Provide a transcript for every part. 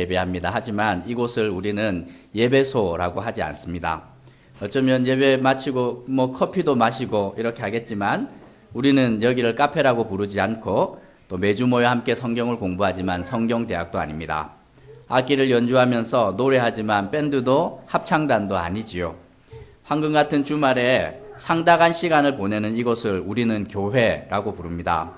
예배합니다. 하지만 이곳을 우리는 예배소라고 하지 않습니다. 어쩌면 예배 마치고 커피도 마시고 이렇게 하겠지만 우리는 여기를 카페라고 부르지 않고 또 매주 모여 함께 성경을 공부하지만 성경대학도 아닙니다. 악기를 연주하면서 노래하지만 밴드도 합창단도 아니지요. 황금 같은 주말에 상당한 시간을 보내는 이곳을 우리는 교회라고 부릅니다.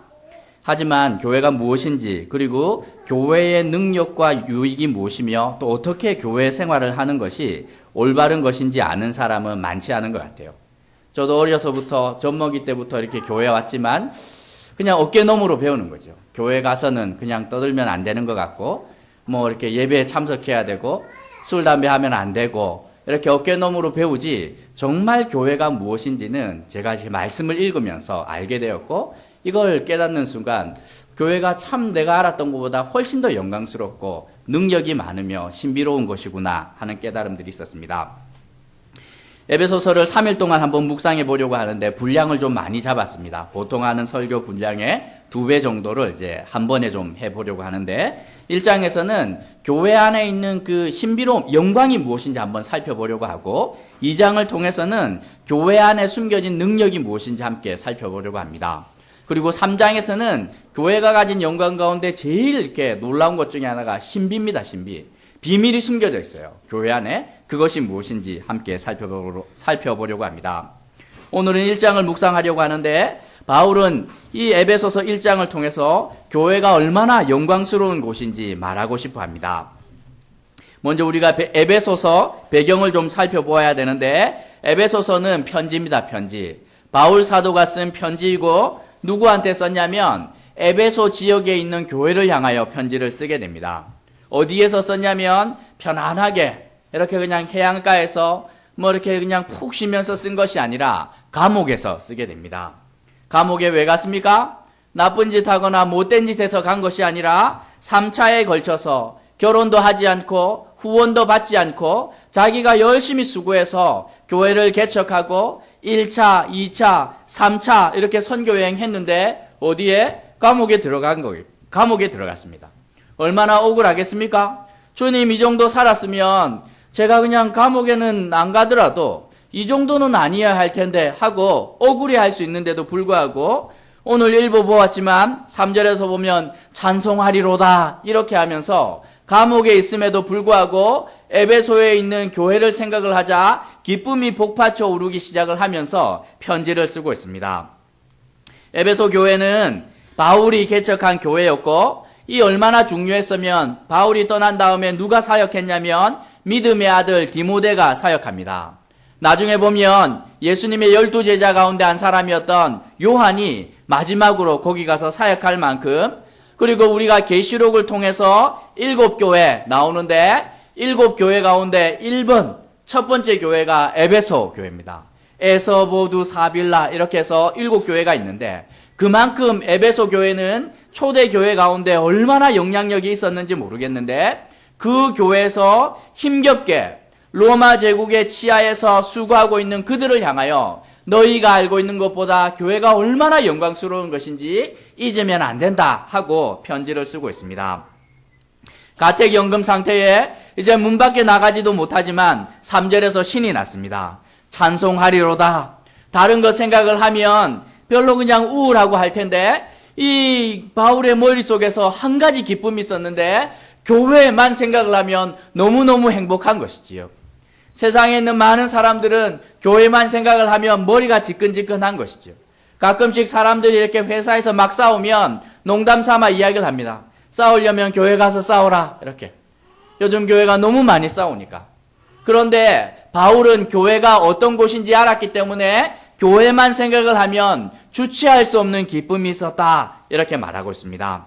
하지만 교회가 무엇인지 그리고 교회의 능력과 유익이 무엇이며 또 어떻게 교회 생활을 하는 것이 올바른 것인지 아는 사람은 많지 않은 것 같아요. 저도 어려서부터 젖먹이 때부터 이렇게 교회 왔지만 그냥 어깨너머로 배우는 거죠. 교회 가서는 그냥 떠들면 안 되는 것 같고 이렇게 예배에 참석해야 되고 술, 담배 하면 안 되고 이렇게 어깨너머로 배우지 정말 교회가 무엇인지는 제가 지금 말씀을 읽으면서 알게 되었고 이걸 깨닫는 순간 교회가 참 내가 알았던 것보다 훨씬 더 영광스럽고 능력이 많으며 신비로운 것이구나 하는 깨달음들이 있었습니다. 에베소서를 3일 동안 한번 묵상해 보려고 하는데 분량을 좀 많이 잡았습니다. 보통 하는 설교 분량의 2배 정도를 이제 한 번에 좀 해보려고 하는데 1장에서는 교회 안에 있는 그 신비로움, 영광이 무엇인지 한번 살펴보려고 하고 2장을 통해서는 교회 안에 숨겨진 능력이 무엇인지 함께 살펴보려고 합니다. 그리고 3장에서는 교회가 가진 영광 가운데 제일 이렇게 놀라운 것 중에 하나가 신비입니다. 신비. 비밀이 숨겨져 있어요. 교회 안에 그것이 무엇인지 함께 살펴보려고 합니다. 오늘은 1장을 묵상하려고 하는데 바울은 이 에베소서 1장을 통해서 교회가 얼마나 영광스러운 곳인지 말하고 싶어 합니다. 먼저 우리가 에베소서 배경을 좀 살펴보아야 되는데 에베소서는 편지입니다. 편지. 바울 사도가 쓴 편지이고 누구한테 썼냐면 에베소 지역에 있는 교회를 향하여 편지를 쓰게 됩니다. 어디에서 썼냐면 편안하게 이렇게 그냥 해안가에서 이렇게 그냥 푹 쉬면서 쓴 것이 아니라 감옥에서 쓰게 됩니다. 감옥에 왜 갔습니까? 나쁜 짓 하거나 못된 짓에서 간 것이 아니라 3차에 걸쳐서 결혼도 하지 않고 후원도 받지 않고 자기가 열심히 수고해서 교회를 개척하고 1차, 2차, 3차 이렇게 선교여행 했는데 어디에? 감옥에 들어간 거예요. 감옥에 들어갔습니다. 얼마나 억울하겠습니까? 주님 이 정도 살았으면 제가 그냥 감옥에는 안 가더라도 이 정도는 아니어야 할 텐데 하고 억울해할 수 있는데도 불구하고 오늘 일부 보았지만 3절에서 보면 찬송하리로다 이렇게 하면서 감옥에 있음에도 불구하고 에베소에 있는 교회를 생각을 하자 기쁨이 복받쳐 오르기 시작을 하면서 편지를 쓰고 있습니다. 에베소 교회는 바울이 개척한 교회였고 이 얼마나 중요했으면 바울이 떠난 다음에 누가 사역했냐면 믿음의 아들 디모데가 사역합니다. 나중에 보면 예수님의 12제자 가운데 한 사람이었던 요한이 마지막으로 거기 가서 사역할 만큼 그리고 우리가 계시록을 통해서 7교회 나오는데 7교회 가운데 1번 첫 번째 교회가 에베소 교회입니다. 에서보두 사빌라 이렇게 해서 7교회가 있는데 그만큼 에베소 교회는 초대 교회 가운데 얼마나 영향력이 있었는지 모르겠는데 그 교회에서 힘겹게 로마 제국의 치하에서 수고하고 있는 그들을 향하여 너희가 알고 있는 것보다 교회가 얼마나 영광스러운 것인지 잊으면 안 된다 하고 편지를 쓰고 있습니다. 가택연금 상태에 이제 문 밖에 나가지도 못하지만 3절에서 신이 났습니다. 찬송하리로다. 다른 것 생각을 하면 별로 그냥 우울하고 할 텐데 이 바울의 머릿속에서 한 가지 기쁨이 있었는데 교회만 생각을 하면 너무너무 행복한 것이지요. 세상에 있는 많은 사람들은 교회만 생각을 하면 머리가 지끈지끈한 것이죠. 가끔씩 사람들이 이렇게 회사에서 막 싸우면 농담 삼아 이야기를 합니다. 싸우려면 교회 가서 싸우라 이렇게. 요즘 교회가 너무 많이 싸우니까. 그런데 바울은 교회가 어떤 곳인지 알았기 때문에 교회만 생각을 하면 주체할 수 없는 기쁨이 있었다 이렇게 말하고 있습니다.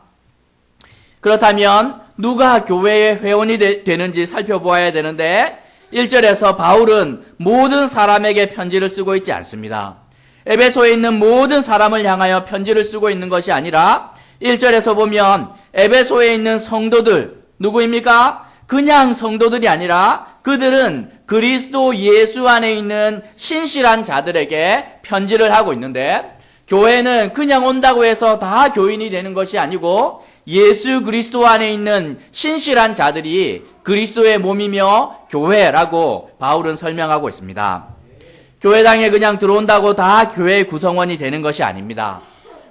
그렇다면 누가 교회의 회원이 되는지 살펴보아야 되는데 1절에서 바울은 모든 사람에게 편지를 쓰고 있지 않습니다. 에베소에 있는 모든 사람을 향하여 편지를 쓰고 있는 것이 아니라 1절에서 보면 에베소에 있는 성도들 누구입니까? 그냥 성도들이 아니라 그들은 그리스도 예수 안에 있는 신실한 자들에게 편지를 하고 있는데 교회는 그냥 온다고 해서 다 교인이 되는 것이 아니고 예수 그리스도 안에 있는 신실한 자들이 그리스도의 몸이며 교회라고 바울은 설명하고 있습니다. 교회당에 그냥 들어온다고 다 교회의 구성원이 되는 것이 아닙니다.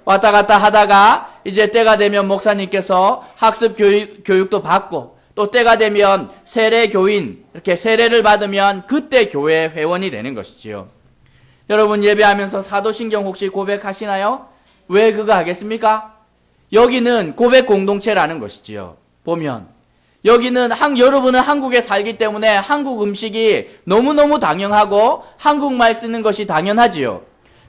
왔다 갔다 하다가 이제 때가 되면 목사님께서 학습 교육도 받고 또 때가 되면 세례 교인 이렇게 세례를 받으면 그때 교회 회원이 되는 것이지요. 여러분 예배하면서 사도신경 혹시 고백하시나요? 왜 그거 하겠습니까? 여기는 고백 공동체라는 것이지요. 보면 여기는 여러분은 한국에 살기 때문에 한국 음식이 너무너무 당연하고 한국말 쓰는 것이 당연하지요.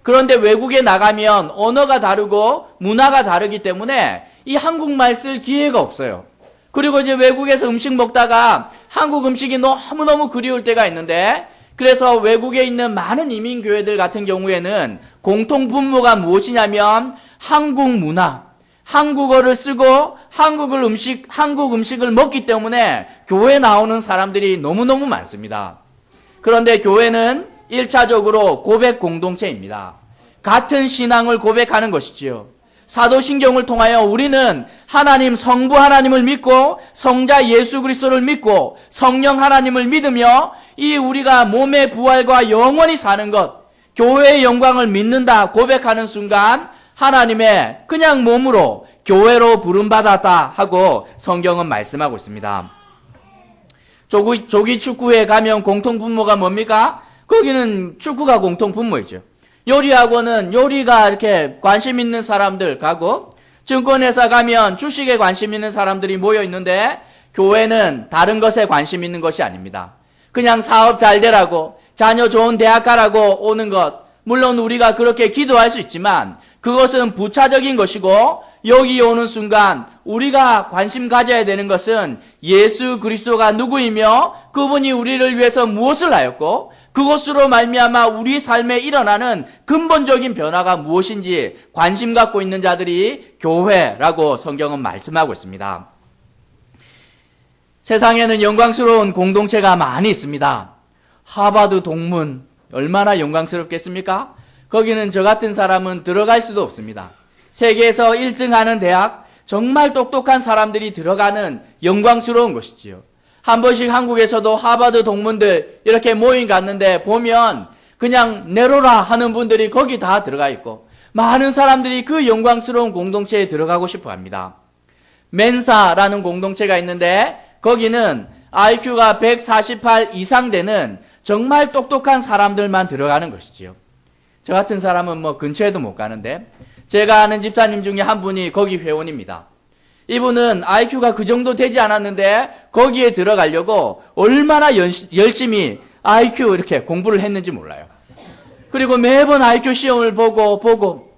그런데 외국에 나가면 언어가 다르고 문화가 다르기 때문에 이 한국말 쓸 기회가 없어요. 그리고 이제 외국에서 음식 먹다가 한국 음식이 너무너무 그리울 때가 있는데, 그래서 외국에 있는 많은 이민교회들 같은 경우에는 공통 분모가 무엇이냐면 한국 문화, 한국어를 쓰고 한국 음식을 먹기 때문에 교회에 나오는 사람들이 너무너무 많습니다. 그런데 교회는 1차적으로 고백 공동체입니다. 같은 신앙을 고백하는 것이지요. 사도신경을 통하여 우리는 하나님 성부 하나님을 믿고 성자 예수 그리스도를 믿고 성령 하나님을 믿으며 이 우리가 몸의 부활과 영원히 사는 것, 교회의 영광을 믿는다 고백하는 순간 하나님의 그냥 몸으로 교회로 부름받았다 하고 성경은 말씀하고 있습니다. 조기 축구회에 가면 공통분모가 뭡니까? 거기는 축구가 공통분모이죠. 요리학원은 요리가 이렇게 관심 있는 사람들 가고, 증권회사 가면 주식에 관심 있는 사람들이 모여 있는데, 교회는 다른 것에 관심 있는 것이 아닙니다. 그냥 사업 잘 되라고, 자녀 좋은 대학 가라고 오는 것, 물론 우리가 그렇게 기도할 수 있지만 그것은 부차적인 것이고, 여기 오는 순간 우리가 관심 가져야 되는 것은 예수 그리스도가 누구이며 그분이 우리를 위해서 무엇을 하였고 그것으로 말미암아 우리 삶에 일어나는 근본적인 변화가 무엇인지 관심 갖고 있는 자들이 교회라고 성경은 말씀하고 있습니다. 세상에는 영광스러운 공동체가 많이 있습니다. 하버드 동문 얼마나 영광스럽겠습니까? 거기는 저 같은 사람은 들어갈 수도 없습니다. 세계에서 1등하는 대학, 정말 똑똑한 사람들이 들어가는 영광스러운 것이지요. 한 번씩 한국에서도 하버드 동문들 이렇게 모임 갔는데 보면 그냥 내로라 하는 분들이 거기 다 들어가 있고 많은 사람들이 그 영광스러운 공동체에 들어가고 싶어 합니다. 멘사라는 공동체가 있는데 거기는 IQ가 148 이상 되는 정말 똑똑한 사람들만 들어가는 것이지요. 저 같은 사람은 뭐 근처에도 못 가는데, 제가 아는 집사님 중에 한 분이 거기 회원입니다. 이분은 IQ가 그 정도 되지 않았는데 거기에 들어가려고 얼마나 열심히 IQ 이렇게 공부를 했는지 몰라요. 그리고 매번 IQ 시험을 보고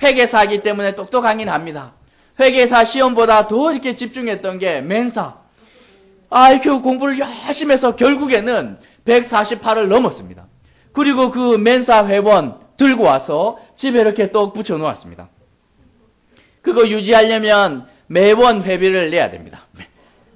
회계사이기 때문에 똑똑하긴 합니다. 회계사 시험보다 더 이렇게 집중했던 게 멘사. IQ 공부를 열심히 해서 결국에는 148을 넘었습니다. 그리고 그 멘사 회원 들고 와서 집에 이렇게 떡 붙여 놓았습니다. 그거 유지하려면 매번 회비를 내야 됩니다.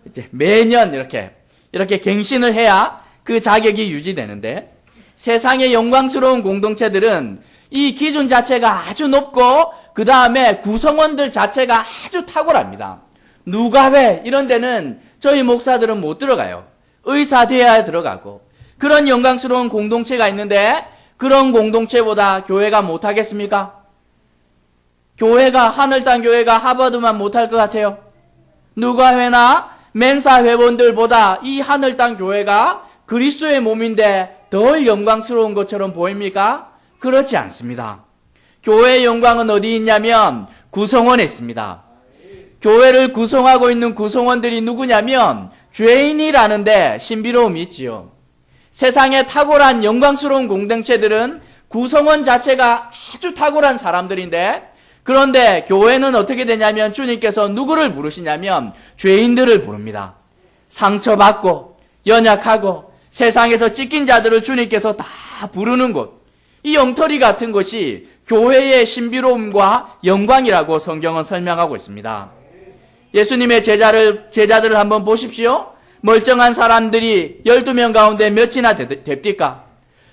이제 매년 이렇게 갱신을 해야 그 자격이 유지되는데, 세상의 영광스러운 공동체들은 이 기준 자체가 아주 높고 그 다음에 구성원들 자체가 아주 탁월합니다. 누가회 이런 데는 저희 목사들은 못 들어가요. 의사 돼야 들어가고, 그런 영광스러운 공동체가 있는데 그런 공동체보다 교회가 못하겠습니까? 교회가, 하늘 땅 교회가 하버드만 못할 것 같아요. 누가회나 멘사 회원들보다 이 하늘 땅 교회가 그리스도의 몸인데 덜 영광스러운 것처럼 보입니까? 그렇지 않습니다. 교회의 영광은 어디 있냐면 구성원에 있습니다. 교회를 구성하고 있는 구성원들이 누구냐면 죄인이라는데 신비로움이 있지요. 세상에 탁월한 영광스러운 공동체들은 구성원 자체가 아주 탁월한 사람들인데, 그런데 교회는 어떻게 되냐면 주님께서 누구를 부르시냐면 죄인들을 부릅니다. 상처받고 연약하고 세상에서 찢긴 자들을 주님께서 다 부르는 곳, 이 엉터리 같은 것이 교회의 신비로움과 영광이라고 성경은 설명하고 있습니다. 예수님의 제자들을 한번 보십시오. 멀쩡한 사람들이 12명 가운데 몇이나 됩니까?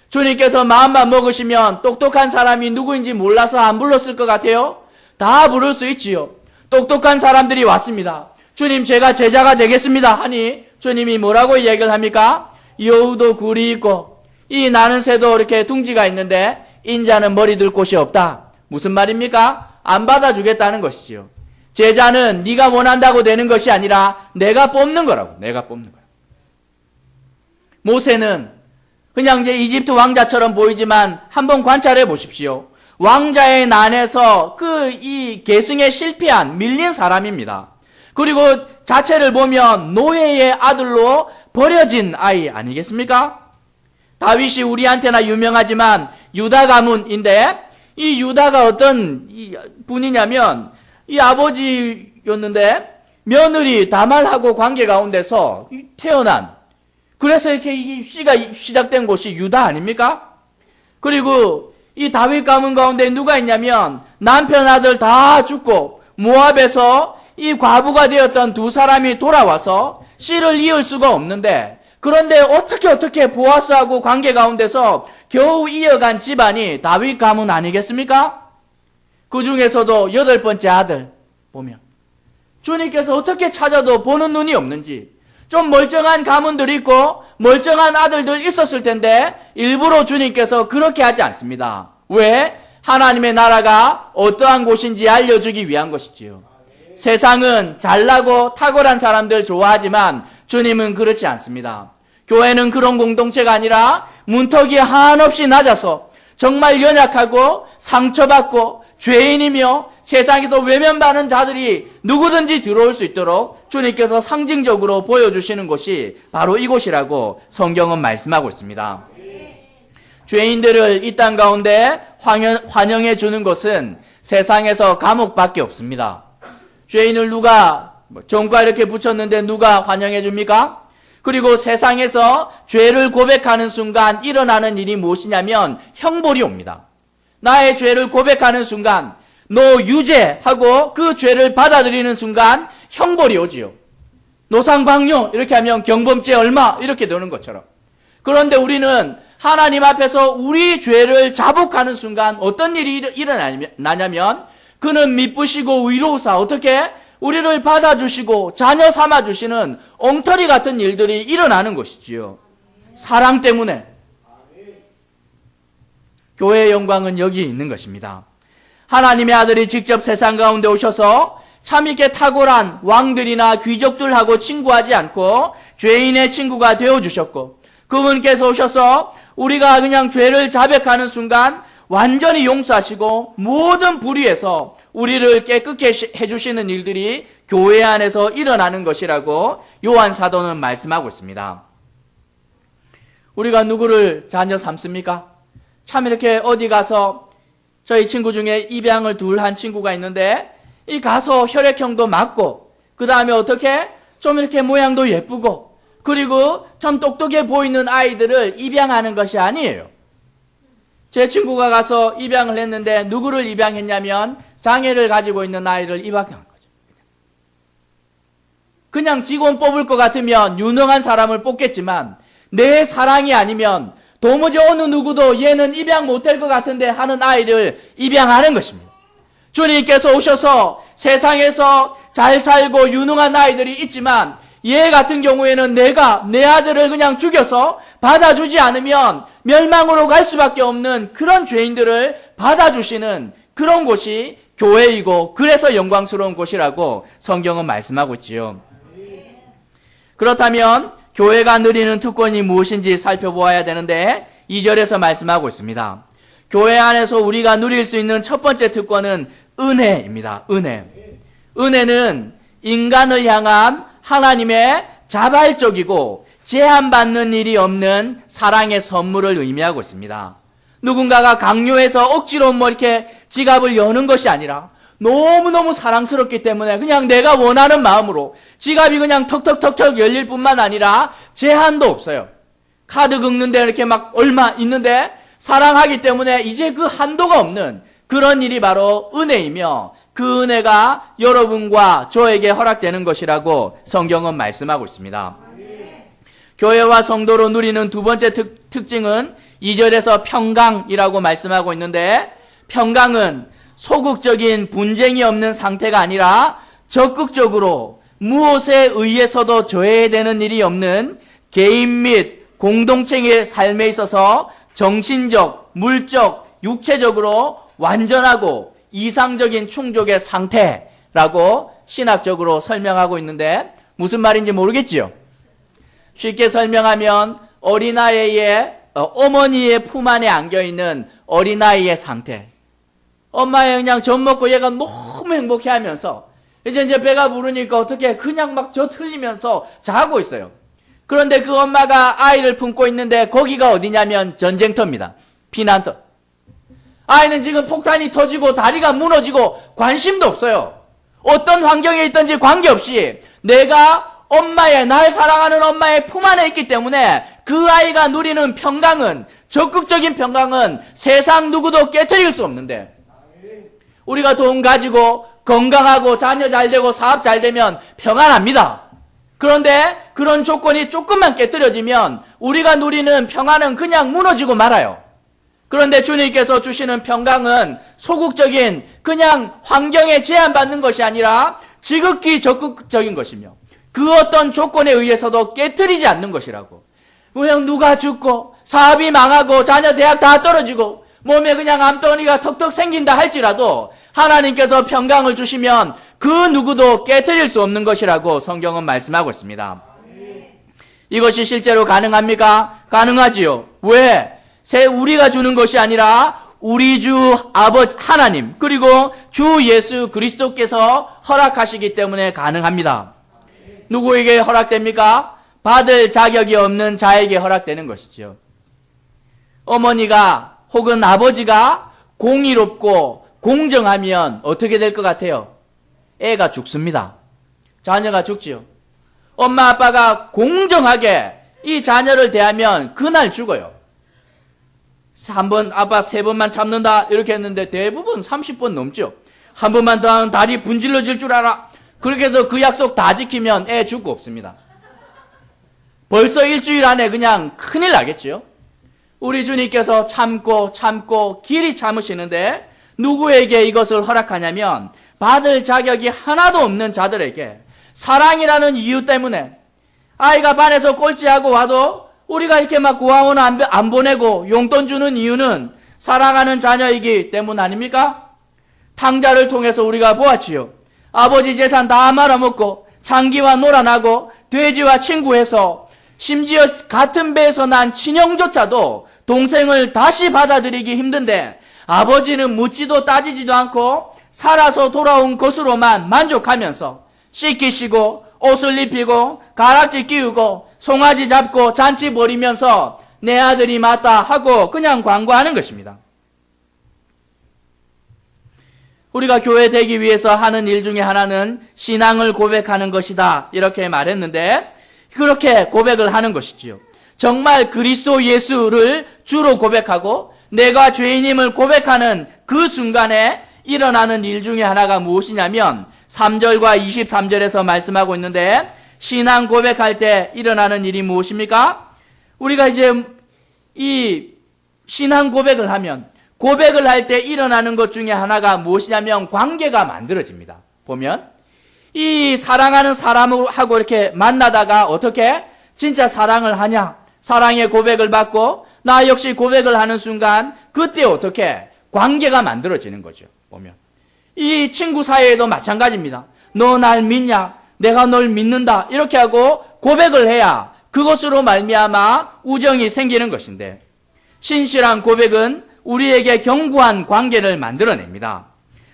주님께서 마음만 먹으시면 똑똑한 사람이 누구인지 몰라서 안 불렀을 것 같아요? 다 부를 수 있지요. 똑똑한 사람들이 왔습니다. 주님, 제가 제자가 되겠습니다 하니 주님이 뭐라고 이야기를 합니까? 여우도 굴이 있고 이 나는 새도 이렇게 둥지가 있는데 인자는 머리 둘 곳이 없다. 무슨 말입니까? 안 받아주겠다는 것이지요. 제자는 네가 원한다고 되는 것이 아니라 내가 뽑는 거라고. 내가 뽑는 거라고. 모세는 그냥 이제 이집트 왕자처럼 보이지만 한번 관찰해 보십시오. 왕자의 난에서 이 계승에 실패한 밀린 사람입니다. 그리고 자체를 보면 노예의 아들로 버려진 아이 아니겠습니까? 다윗이 우리한테나 유명하지만 유다 가문인데 이 유다가 어떤 분이냐면 이 아버지였는데 며느리 다말하고 관계 가운데서 태어난, 그래서 이렇게 이 씨가 시작된 곳이 유다 아닙니까? 그리고 이 다윗 가문 가운데 누가 있냐면 남편 아들 다 죽고 모압에서 이 과부가 되었던 두 사람이 돌아와서 씨를 이을 수가 없는데, 그런데 어떻게 보아스하고 관계 가운데서 겨우 이어간 집안이 다윗 가문 아니겠습니까? 그 중에서도 8번째 아들 보면 주님께서 어떻게 찾아도 보는 눈이 없는지, 좀 멀쩡한 가문들이 있고 멀쩡한 아들들 있었을 텐데 일부러 주님께서 그렇게 하지 않습니다. 왜? 하나님의 나라가 어떠한 곳인지 알려주기 위한 것이지요. 세상은 잘나고 탁월한 사람들 좋아하지만 주님은 그렇지 않습니다. 교회는 그런 공동체가 아니라 문턱이 한없이 낮아서 정말 연약하고 상처받고 죄인이며 세상에서 외면받는 자들이 누구든지 들어올 수 있도록 주님께서 상징적으로 보여주시는 곳이 바로 이곳이라고 성경은 말씀하고 있습니다. 죄인들을 이 땅 가운데 환영해 주는 것은 세상에서 감옥밖에 없습니다. 죄인을 누가 전과 이렇게 붙였는데 누가 환영해 줍니까? 그리고 세상에서 죄를 고백하는 순간 일어나는 일이 무엇이냐면 형벌이 옵니다. 나의 죄를 고백하는 순간 너 유죄하고 그 죄를 받아들이는 순간 형벌이 오지요. 노상방뇨 이렇게 하면 경범죄 얼마 이렇게 되는 것처럼. 그런데 우리는 하나님 앞에서 우리 죄를 자복하는 순간 어떤 일이 일어나냐면 그는 미쁘시고 의로우사 어떻게 우리를 받아주시고 자녀 삼아주시는 엉터리 같은 일들이 일어나는 것이지요. 사랑 때문에. 교회의 영광은 여기 있는 것입니다. 하나님의 아들이 직접 세상 가운데 오셔서 참 이렇게 탁월한 왕들이나 귀족들하고 친구하지 않고 죄인의 친구가 되어주셨고, 그분께서 오셔서 우리가 그냥 죄를 자백하는 순간 완전히 용서하시고 모든 불의에서 우리를 깨끗게 해주시는 일들이 교회 안에서 일어나는 것이라고 요한 사도는 말씀하고 있습니다. 우리가 누구를 자녀 삼습니까? 참 이렇게 어디 가서 저희 친구 중에 입양을 한 친구가 있는데 이 가서 혈액형도 맞고 그 다음에 어떻게 좀 이렇게 모양도 예쁘고 그리고 참 똑똑해 보이는 아이들을 입양하는 것이 아니에요. 제 친구가 가서 입양을 했는데 누구를 입양했냐면 장애를 가지고 있는 아이를 입양한 거죠. 그냥 직원 뽑을 것 같으면 유능한 사람을 뽑겠지만 내 사랑이 아니면 도무지 어느 누구도 얘는 입양 못할 것 같은데 하는 아이를 입양하는 것입니다. 주님께서 오셔서 세상에서 잘 살고 유능한 아이들이 있지만 얘 같은 경우에는 내가 내 아들을 그냥 죽여서 받아주지 않으면 멸망으로 갈 수밖에 없는 그런 죄인들을 받아주시는 그런 곳이 교회이고 그래서 영광스러운 곳이라고 성경은 말씀하고 있지요. 그렇다면 교회가 누리는 특권이 무엇인지 살펴보아야 되는데 2절에서 말씀하고 있습니다. 교회 안에서 우리가 누릴 수 있는 첫 번째 특권은 은혜입니다. 은혜. 은혜는 인간을 향한 하나님의 자발적이고 제한받는 일이 없는 사랑의 선물을 의미하고 있습니다. 누군가가 강요해서 억지로 이렇게 지갑을 여는 것이 아니라 너무너무 사랑스럽기 때문에 그냥 내가 원하는 마음으로 지갑이 그냥 턱턱턱턱 열릴 뿐만 아니라 제한도 없어요. 카드 긁는데 이렇게 막 얼마 있는데 사랑하기 때문에 이제 그 한도가 없는 그런 일이 바로 은혜이며 그 은혜가 여러분과 저에게 허락되는 것이라고 성경은 말씀하고 있습니다. 교회와 성도로 누리는 두 번째 특징은 2절에서 평강이라고 말씀하고 있는데 평강은 소극적인 분쟁이 없는 상태가 아니라 적극적으로 무엇에 의해서도 저해되는 일이 없는 개인 및 공동체의 삶에 있어서 정신적, 물적, 육체적으로 완전하고 이상적인 충족의 상태라고 신학적으로 설명하고 있는데 무슨 말인지 모르겠지요? 쉽게 설명하면 어린아이의 어머니의 품 안에 안겨있는 어린아이의 상태. 엄마의 그냥 젖 먹고 얘가 너무 행복해하면서 이제 배가 부르니까 어떻게 그냥 막 젖 흘리면서 자고 있어요. 그런데 그 엄마가 아이를 품고 있는데 거기가 어디냐면 전쟁터입니다. 피난터. 아이는 지금 폭탄이 터지고 다리가 무너지고 관심도 없어요. 어떤 환경에 있든지 관계없이 내가 엄마의, 날 사랑하는 엄마의 품 안에 있기 때문에 그 아이가 누리는 평강은, 적극적인 평강은 세상 누구도 깨트릴 수 없는데, 우리가 돈 가지고 건강하고 자녀 잘 되고 사업 잘 되면 평안합니다. 그런데 그런 조건이 조금만 깨트려지면 우리가 누리는 평안은 그냥 무너지고 말아요. 그런데 주님께서 주시는 평강은 소극적인 그냥 환경에 제한받는 것이 아니라 지극히 적극적인 것이며 그 어떤 조건에 의해서도 깨트리지 않는 것이라고. 그냥 누가 죽고 사업이 망하고 자녀 대학 다 떨어지고 몸에 그냥 암덩어리가 턱턱 생긴다 할지라도 하나님께서 평강을 주시면 그 누구도 깨트릴 수 없는 것이라고 성경은 말씀하고 있습니다. 이것이 실제로 가능합니까? 가능하지요. 왜? 우리가 주는 것이 아니라 우리 주 아버지 하나님 그리고 주 예수 그리스도께서 허락하시기 때문에 가능합니다. 누구에게 허락됩니까? 받을 자격이 없는 자에게 허락되는 것이죠. 어머니가 혹은 아버지가 공의롭고 공정하면 어떻게 될 것 같아요? 애가 죽습니다. 자녀가 죽지요. 엄마 아빠가 공정하게 이 자녀를 대하면 그날 죽어요. 한 번 아빠 3번만 참는다 이렇게 했는데 대부분 30번 넘죠. 한 번만 더 하면 다리 분질러질 줄 알아. 그렇게 해서 그 약속 다 지키면 애 죽고 없습니다. 벌써 일주일 안에 그냥 큰일 나겠지요. 우리 주님께서 참고 길이 참으시는데 누구에게 이것을 허락하냐면 받을 자격이 하나도 없는 자들에게 사랑이라는 이유 때문에 아이가 반에서 꼴찌하고 와도 우리가 이렇게 막 고아원 안 보내고 용돈 주는 이유는 사랑하는 자녀이기 때문 아닙니까? 탕자를 통해서 우리가 보았지요. 아버지 재산 다 말아먹고 장기와 놀아나고 돼지와 친구해서 심지어 같은 배에서 난 친형조차도 동생을 다시 받아들이기 힘든데 아버지는 묻지도 따지지도 않고 살아서 돌아온 것으로만 만족하면서 씻기시고 옷을 입히고 가락지 끼우고 송아지 잡고 잔치 벌이면서 내 아들이 맞다 하고 그냥 광고하는 것입니다. 우리가 교회 되기 위해서 하는 일 중에 하나는 신앙을 고백하는 것이다 이렇게 말했는데 그렇게 고백을 하는 것이지요. 정말 그리스도 예수를 주로 고백하고 내가 죄인임을 고백하는 그 순간에 일어나는 일 중에 하나가 무엇이냐면 3절과 23절에서 말씀하고 있는데 신앙 고백할 때 일어나는 일이 무엇입니까? 우리가 이제 이 신앙 고백을 하면 고백을 할 때 일어나는 것 중에 하나가 무엇이냐면 관계가 만들어집니다. 보면 이 사랑하는 사람하고 이렇게 만나다가 어떻게 진짜 사랑을 하냐? 사랑의 고백을 받고 나 역시 고백을 하는 순간 그때 어떻게 관계가 만들어지는 거죠. 보면 이 친구 사이에도 마찬가지입니다. 너 날 믿냐? 내가 널 믿는다. 이렇게 하고 고백을 해야 그것으로 말미암아 우정이 생기는 것인데 신실한 고백은 우리에게 견고한 관계를 만들어냅니다.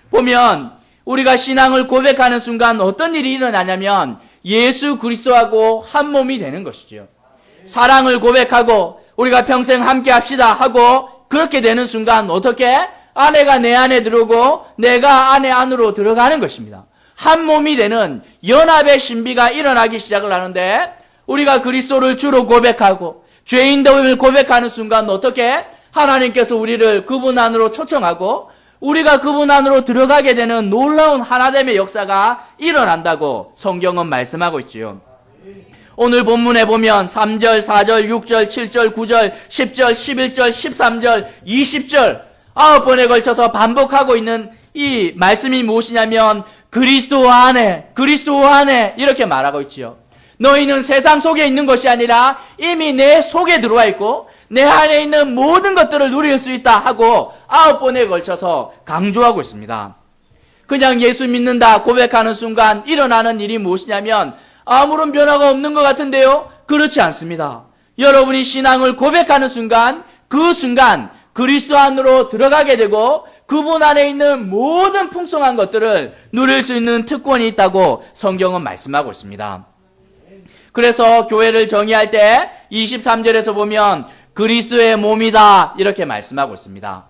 보면 우리가 신앙을 고백하는 순간 어떤 일이 일어나냐면 예수 그리스도하고 한 몸이 되는 것이죠. 사랑을 고백하고 우리가 평생 함께 합시다 하고 그렇게 되는 순간 어떻게? 아내가 내 안에 들어오고 내가 아내 안으로 들어가는 것입니다. 한 몸이 되는 연합의 신비가 일어나기 시작을 하는데 우리가 그리스도를 주로 고백하고 죄인됨을 고백하는 순간 어떻게? 하나님께서 우리를 그분 안으로 초청하고 우리가 그분 안으로 들어가게 되는 놀라운 하나됨의 역사가 일어난다고 성경은 말씀하고 있지요. 오늘 본문에 보면 3절, 4절, 6절, 7절, 9절, 10절, 11절, 13절, 20절 9번에 걸쳐서 반복하고 있는 이 말씀이 무엇이냐면 그리스도 안에 이렇게 말하고 있지요. 너희는 세상 속에 있는 것이 아니라 이미 내 속에 들어와 있고 내 안에 있는 모든 것들을 누릴 수 있다 하고 9번에 걸쳐서 강조하고 있습니다. 그냥 예수 믿는다 고백하는 순간 일어나는 일이 무엇이냐면 아무런 변화가 없는 것 같은데요? 그렇지 않습니다. 여러분이 신앙을 고백하는 순간 그 순간 그리스도 안으로 들어가게 되고 그분 안에 있는 모든 풍성한 것들을 누릴 수 있는 특권이 있다고 성경은 말씀하고 있습니다. 그래서 교회를 정의할 때 23절에서 보면 그리스도의 몸이다 이렇게 말씀하고 있습니다.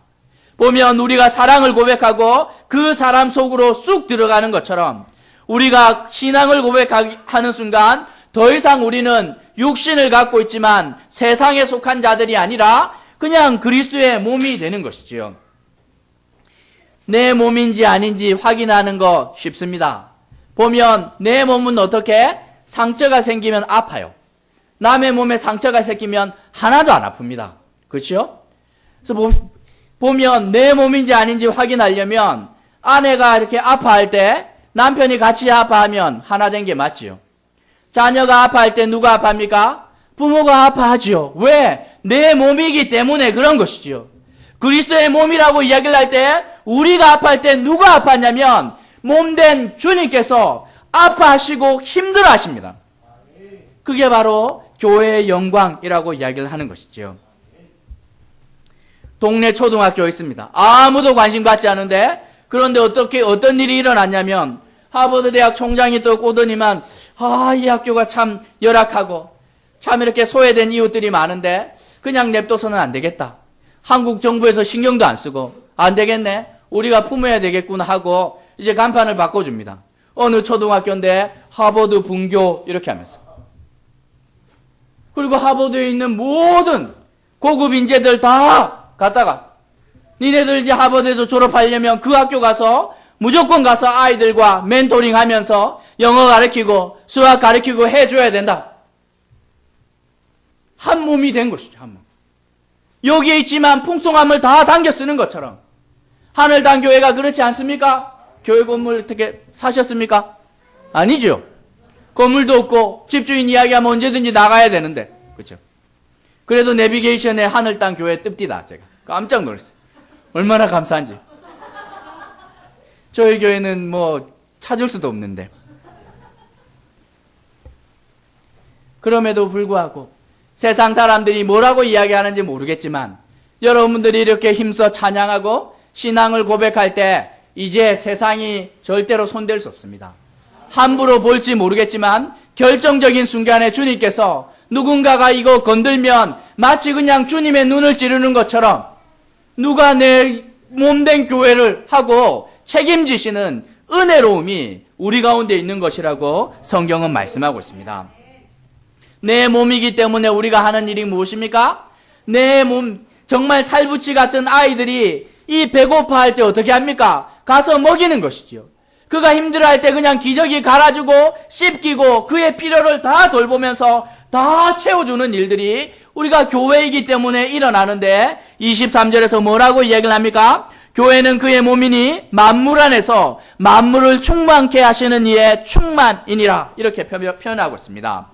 보면 우리가 사랑을 고백하고 그 사람 속으로 쑥 들어가는 것처럼 우리가 신앙을 고백하는 순간 더 이상 우리는 육신을 갖고 있지만 세상에 속한 자들이 아니라 그냥 그리스도의 몸이 되는 것이지요. 내 몸인지 아닌지 확인하는 거 쉽습니다. 보면 내 몸은 어떻게? 상처가 생기면 아파요. 남의 몸에 상처가 생기면 하나도 안 아픕니다. 그렇죠? 그래서 보면 내 몸인지 아닌지 확인하려면 아내가 이렇게 아파할 때 남편이 같이 아파하면 하나 된 게 맞지요. 자녀가 아파할 때 누가 아파합니까? 부모가 아파하지요. 왜? 내 몸이기 때문에 그런 것이지요. 그리스도의 몸이라고 이야기를 할 때 우리가 아파할 때 누가 아팠냐면 몸된 주님께서 아파하시고 힘들어하십니다. 그게 바로 교회의 영광이라고 이야기를 하는 것이지요. 동네 초등학교에 있습니다. 아무도 관심 갖지 않은데 그런데 어떤 일이 일어났냐면 하버드 대학 총장이 또 오더니만 이 학교가 참 열악하고 참 이렇게 소외된 이웃들이 많은데 그냥 냅둬서는 안 되겠다. 한국 정부에서 신경도 안 쓰고 안 되겠네. 우리가 품어야 되겠구나 하고 이제 간판을 바꿔줍니다. 어느 초등학교인데 하버드 분교 이렇게 하면서. 그리고 하버드에 있는 모든 고급 인재들 다 갔다가 니네들 이제 하버드에서 졸업하려면 그 학교 가서 무조건 가서 아이들과 멘토링 하면서 영어 가르치고 수학 가르치고 해줘야 된다. 한 몸이 된 것이죠. 한 몸. 여기에 있지만 풍성함을 다 당겨 쓰는 것처럼 하늘단 교회가 그렇지 않습니까? 교회 건물 어떻게 사셨습니까? 아니죠. 건물도 없고 집주인 이야기하면 언제든지 나가야 되는데 그렇죠? 그래도 내비게이션에 하늘단 교회 뜹디다. 제가 깜짝 놀랐어요. 얼마나 감사한지. 저희 교회는 뭐 찾을 수도 없는데. 그럼에도 불구하고 세상 사람들이 뭐라고 이야기하는지 모르겠지만 여러분들이 이렇게 힘써 찬양하고 신앙을 고백할 때 이제 세상이 절대로 손댈 수 없습니다. 함부로 볼지 모르겠지만 결정적인 순간에 주님께서 누군가가 이거 건들면 마치 그냥 주님의 눈을 찌르는 것처럼 누가 내 몸된 교회를 하고 책임지시는 은혜로움이 우리 가운데 있는 것이라고 성경은 말씀하고 있습니다. 내 몸이기 때문에 우리가 하는 일이 무엇입니까? 내 몸, 정말 살부치 같은 아이들이 이 배고파할 때 어떻게 합니까? 가서 먹이는 것이죠. 그가 힘들어할 때 그냥 기저귀 갈아주고 씹기고 그의 필요를 다 돌보면서 다 채워주는 일들이 우리가 교회이기 때문에 일어나는데 23절에서 뭐라고 이야기를 합니까? 교회는 그의 몸이니 만물 안에서 만물을 충만케 하시는 이의 충만이니라 이렇게 표현하고 있습니다.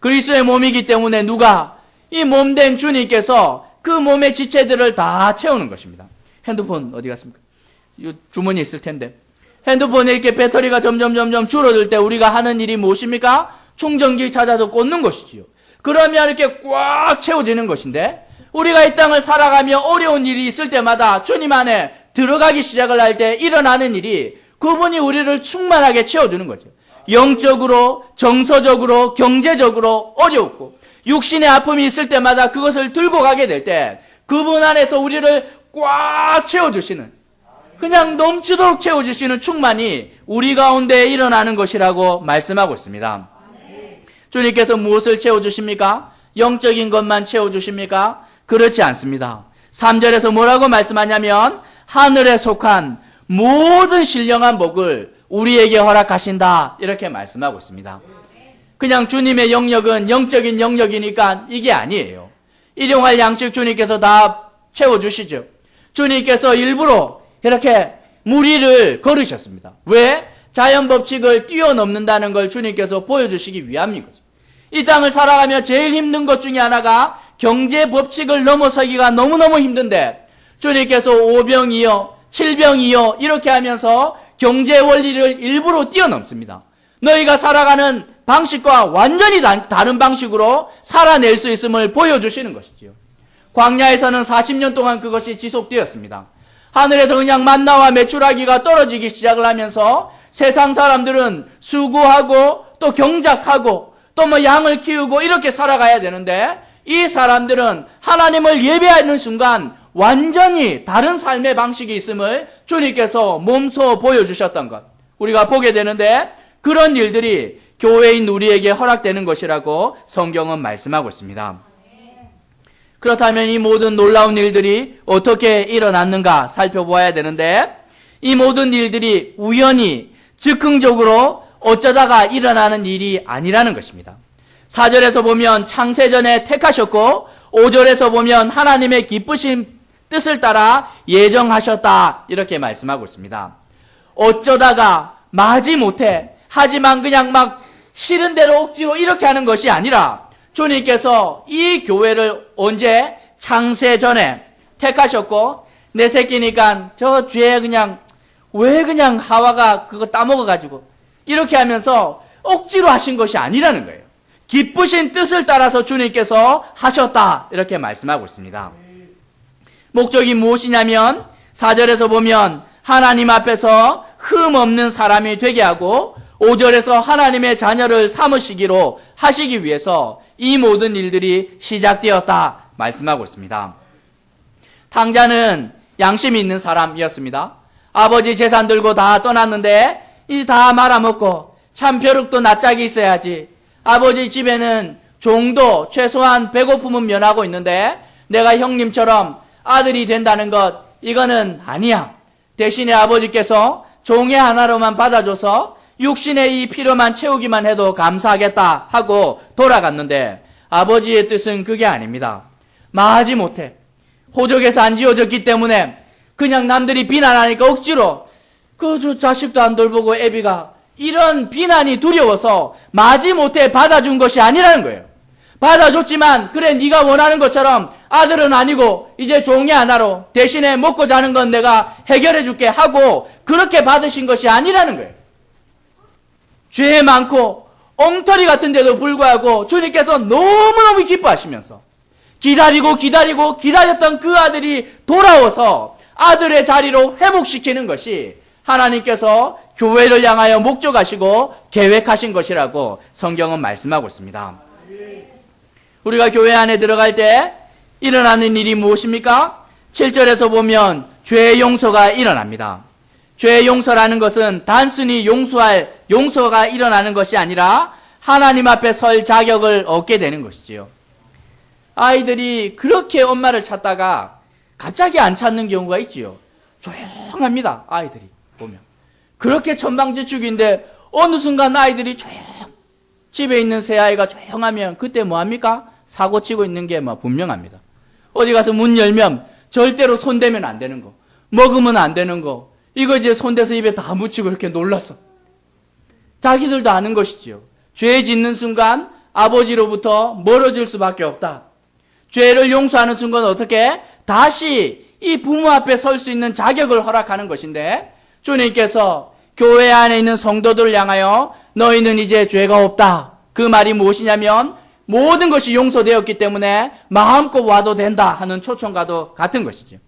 그리스도의 몸이기 때문에 누가 이 몸된 주님께서 그 몸의 지체들을 다 채우는 것입니다. 핸드폰 어디 갔습니까? 이 주머니에 있을 텐데 핸드폰에 이렇게 배터리가 점점 줄어들 때 우리가 하는 일이 무엇입니까? 충전기 찾아서 꽂는 것이지요. 그러면 이렇게 꽉 채워지는 것인데 우리가 이 땅을 살아가며 어려운 일이 있을 때마다 주님 안에 들어가기 시작을 할 때 일어나는 일이 그분이 우리를 충만하게 채워주는 거죠. 영적으로, 정서적으로, 경제적으로 어렵고 육신의 아픔이 있을 때마다 그것을 들고 가게 될 때 그분 안에서 우리를 꽉 채워주시는 그냥 넘치도록 채워주시는 충만이 우리 가운데 일어나는 것이라고 말씀하고 있습니다. 주님께서 무엇을 채워주십니까? 영적인 것만 채워주십니까? 그렇지 않습니다. 3절에서 뭐라고 말씀하냐면 하늘에 속한 모든 신령한 복을 우리에게 허락하신다 이렇게 말씀하고 있습니다. 그냥 주님의 영역은 영적인 영역이니까 이게 아니에요. 일용할 양식 주님께서 다 채워주시죠. 주님께서 일부러 이렇게 무리를 걸으셨습니다. 왜? 자연 법칙을 뛰어넘는다는 걸 주님께서 보여주시기 위함인 거죠. 이 땅을 살아가며 제일 힘든 것 중에 하나가 경제 법칙을 넘어서기가 너무너무 힘든데 주님께서 5병이요 7병이요 이렇게 하면서 경제 원리를 일부러 뛰어넘습니다. 너희가 살아가는 방식과 완전히 다른 방식으로 살아낼 수 있음을 보여주시는 것이지요. 광야에서는 40년 동안 그것이 지속되었습니다. 하늘에서 그냥 만나와 메추라기가 떨어지기 시작을 하면서 세상 사람들은 수고하고 또 경작하고 또 뭐 양을 키우고 이렇게 살아가야 되는데 이 사람들은 하나님을 예배하는 순간 완전히 다른 삶의 방식이 있음을 주님께서 몸소 보여주셨던 것 우리가 보게 되는데 그런 일들이 교회인 우리에게 허락되는 것이라고 성경은 말씀하고 있습니다. 그렇다면 이 모든 놀라운 일들이 어떻게 일어났는가 살펴보아야 되는데 이 모든 일들이 우연히 즉흥적으로 어쩌다가 일어나는 일이 아니라는 것입니다. 4절에서 보면 창세전에 택하셨고 5절에서 보면 하나님의 기쁘신 뜻을 따라 예정하셨다 이렇게 말씀하고 있습니다. 어쩌다가 마지못해 하지만 그냥 막 싫은 대로 억지로 이렇게 하는 것이 아니라 주님께서 이 교회를 언제 창세전에 택하셨고 내 새끼니까 저 죄 그냥 왜 그냥 하와가 그거 따먹어가지고 이렇게 하면서 억지로 하신 것이 아니라는 거예요. 기쁘신 뜻을 따라서 주님께서 하셨다 이렇게 말씀하고 있습니다. 목적이 무엇이냐면 4절에서 보면 하나님 앞에서 흠 없는 사람이 되게 하고 5절에서 하나님의 자녀를 삼으시기로 하시기 위해서 이 모든 일들이 시작되었다 말씀하고 있습니다. 탕자는 양심이 있는 사람이었습니다. 아버지 재산 들고 다 떠났는데 이 다 말아먹고 참 벼룩도 납작이 있어야지. 아버지 집에는 종도 최소한 배고픔은 면하고 있는데 내가 형님처럼 아들이 된다는 것 이거는 아니야. 대신에 아버지께서 종의 하나로만 받아줘서 육신의 이 필요만 채우기만 해도 감사하겠다 하고 돌아갔는데 아버지의 뜻은 그게 아닙니다. 마지못해 호적에서 안 지어졌기 때문에 그냥 남들이 비난하니까 억지로 그 자식도 안 돌보고 애비가 이런 비난이 두려워서 마지못해 받아준 것이 아니라는 거예요. 받아줬지만 그래 네가 원하는 것처럼 아들은 아니고 이제 종이 하나로 대신에 먹고 자는 건 내가 해결해 줄게 하고 그렇게 받으신 것이 아니라는 거예요. 죄 많고 엉터리 같은데도 불구하고 주님께서 너무너무 기뻐하시면서 기다렸던 그 아들이 돌아와서 아들의 자리로 회복시키는 것이 하나님께서 교회를 향하여 목적하시고 계획하신 것이라고 성경은 말씀하고 있습니다. 우리가 교회 안에 들어갈 때 일어나는 일이 무엇입니까? 7절에서 보면 죄 용서가 일어납니다. 죄 용서라는 것은 단순히 용서가 일어나는 것이 아니라 하나님 앞에 설 자격을 얻게 되는 것이지요. 아이들이 그렇게 엄마를 찾다가 갑자기 안 찾는 경우가 있지요. 조용합니다. 아이들이 보면. 그렇게 천방지축인데 어느 순간 아이들이 집에 있는 새 아이가 조용하면 그때 뭐합니까? 사고 치고 있는 게 분명합니다. 어디 가서 문 열면 절대로 손대면 안 되는 거, 먹으면 안 되는 거, 이거 이제 손대서 입에 다 묻히고 이렇게 놀랐어. 자기들도 아는 것이지요. 죄 짓는 순간 아버지로부터 멀어질 수밖에 없다. 죄를 용서하는 순간 어떻게? 다시 이 부모 앞에 설 수 있는 자격을 허락하는 것인데 주님께서 교회 안에 있는 성도들을 향하여 너희는 이제 죄가 없다. 그 말이 무엇이냐면 모든 것이 용서되었기 때문에 마음껏 와도 된다 하는 초청과도 같은 것이죠.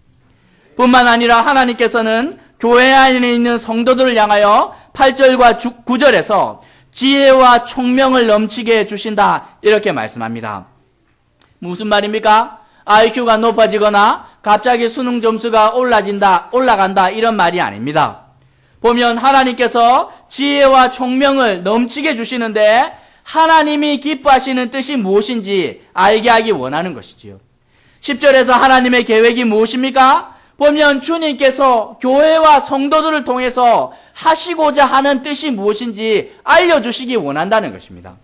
뿐만 아니라 하나님께서는 교회 안에 있는 성도들을 향하여 8절과 9절에서 지혜와 총명을 넘치게 해주신다 이렇게 말씀합니다. 무슨 말입니까? IQ가 높아지거나 갑자기 수능 점수가 올라간다 이런 말이 아닙니다. 보면 하나님께서 지혜와 총명을 넘치게 주시는데 하나님이 기뻐하시는 뜻이 무엇인지 알게 하기 원하는 것이지요. 10절에서 하나님의 계획이 무엇입니까? 보면 주님께서 교회와 성도들을 통해서 하시고자 하는 뜻이 무엇인지 알려주시기 원한다는 것입니다.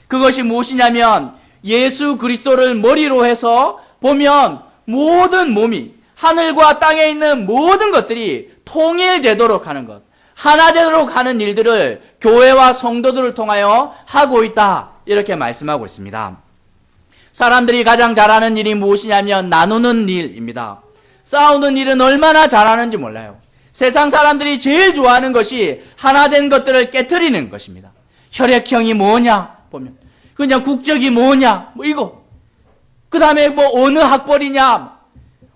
그것이 무엇이냐면 예수 그리스도를 머리로 해서 보면 모든 몸이 하늘과 땅에 있는 모든 것들이 통일되도록 하는 것, 하나 되도록 하는 일들을 교회와 성도들을 통하여 하고 있다. 이렇게 말씀하고 있습니다. 사람들이 가장 잘하는 일이 무엇이냐면 나누는 일입니다. 싸우는 일은 얼마나 잘하는지 몰라요. 세상 사람들이 제일 좋아하는 것이 하나 된 것들을 깨트리는 것입니다. 혈액형이 뭐냐 보면 그냥 국적이 뭐냐 뭐 이거, 그 다음에 뭐 어느 학벌이냐,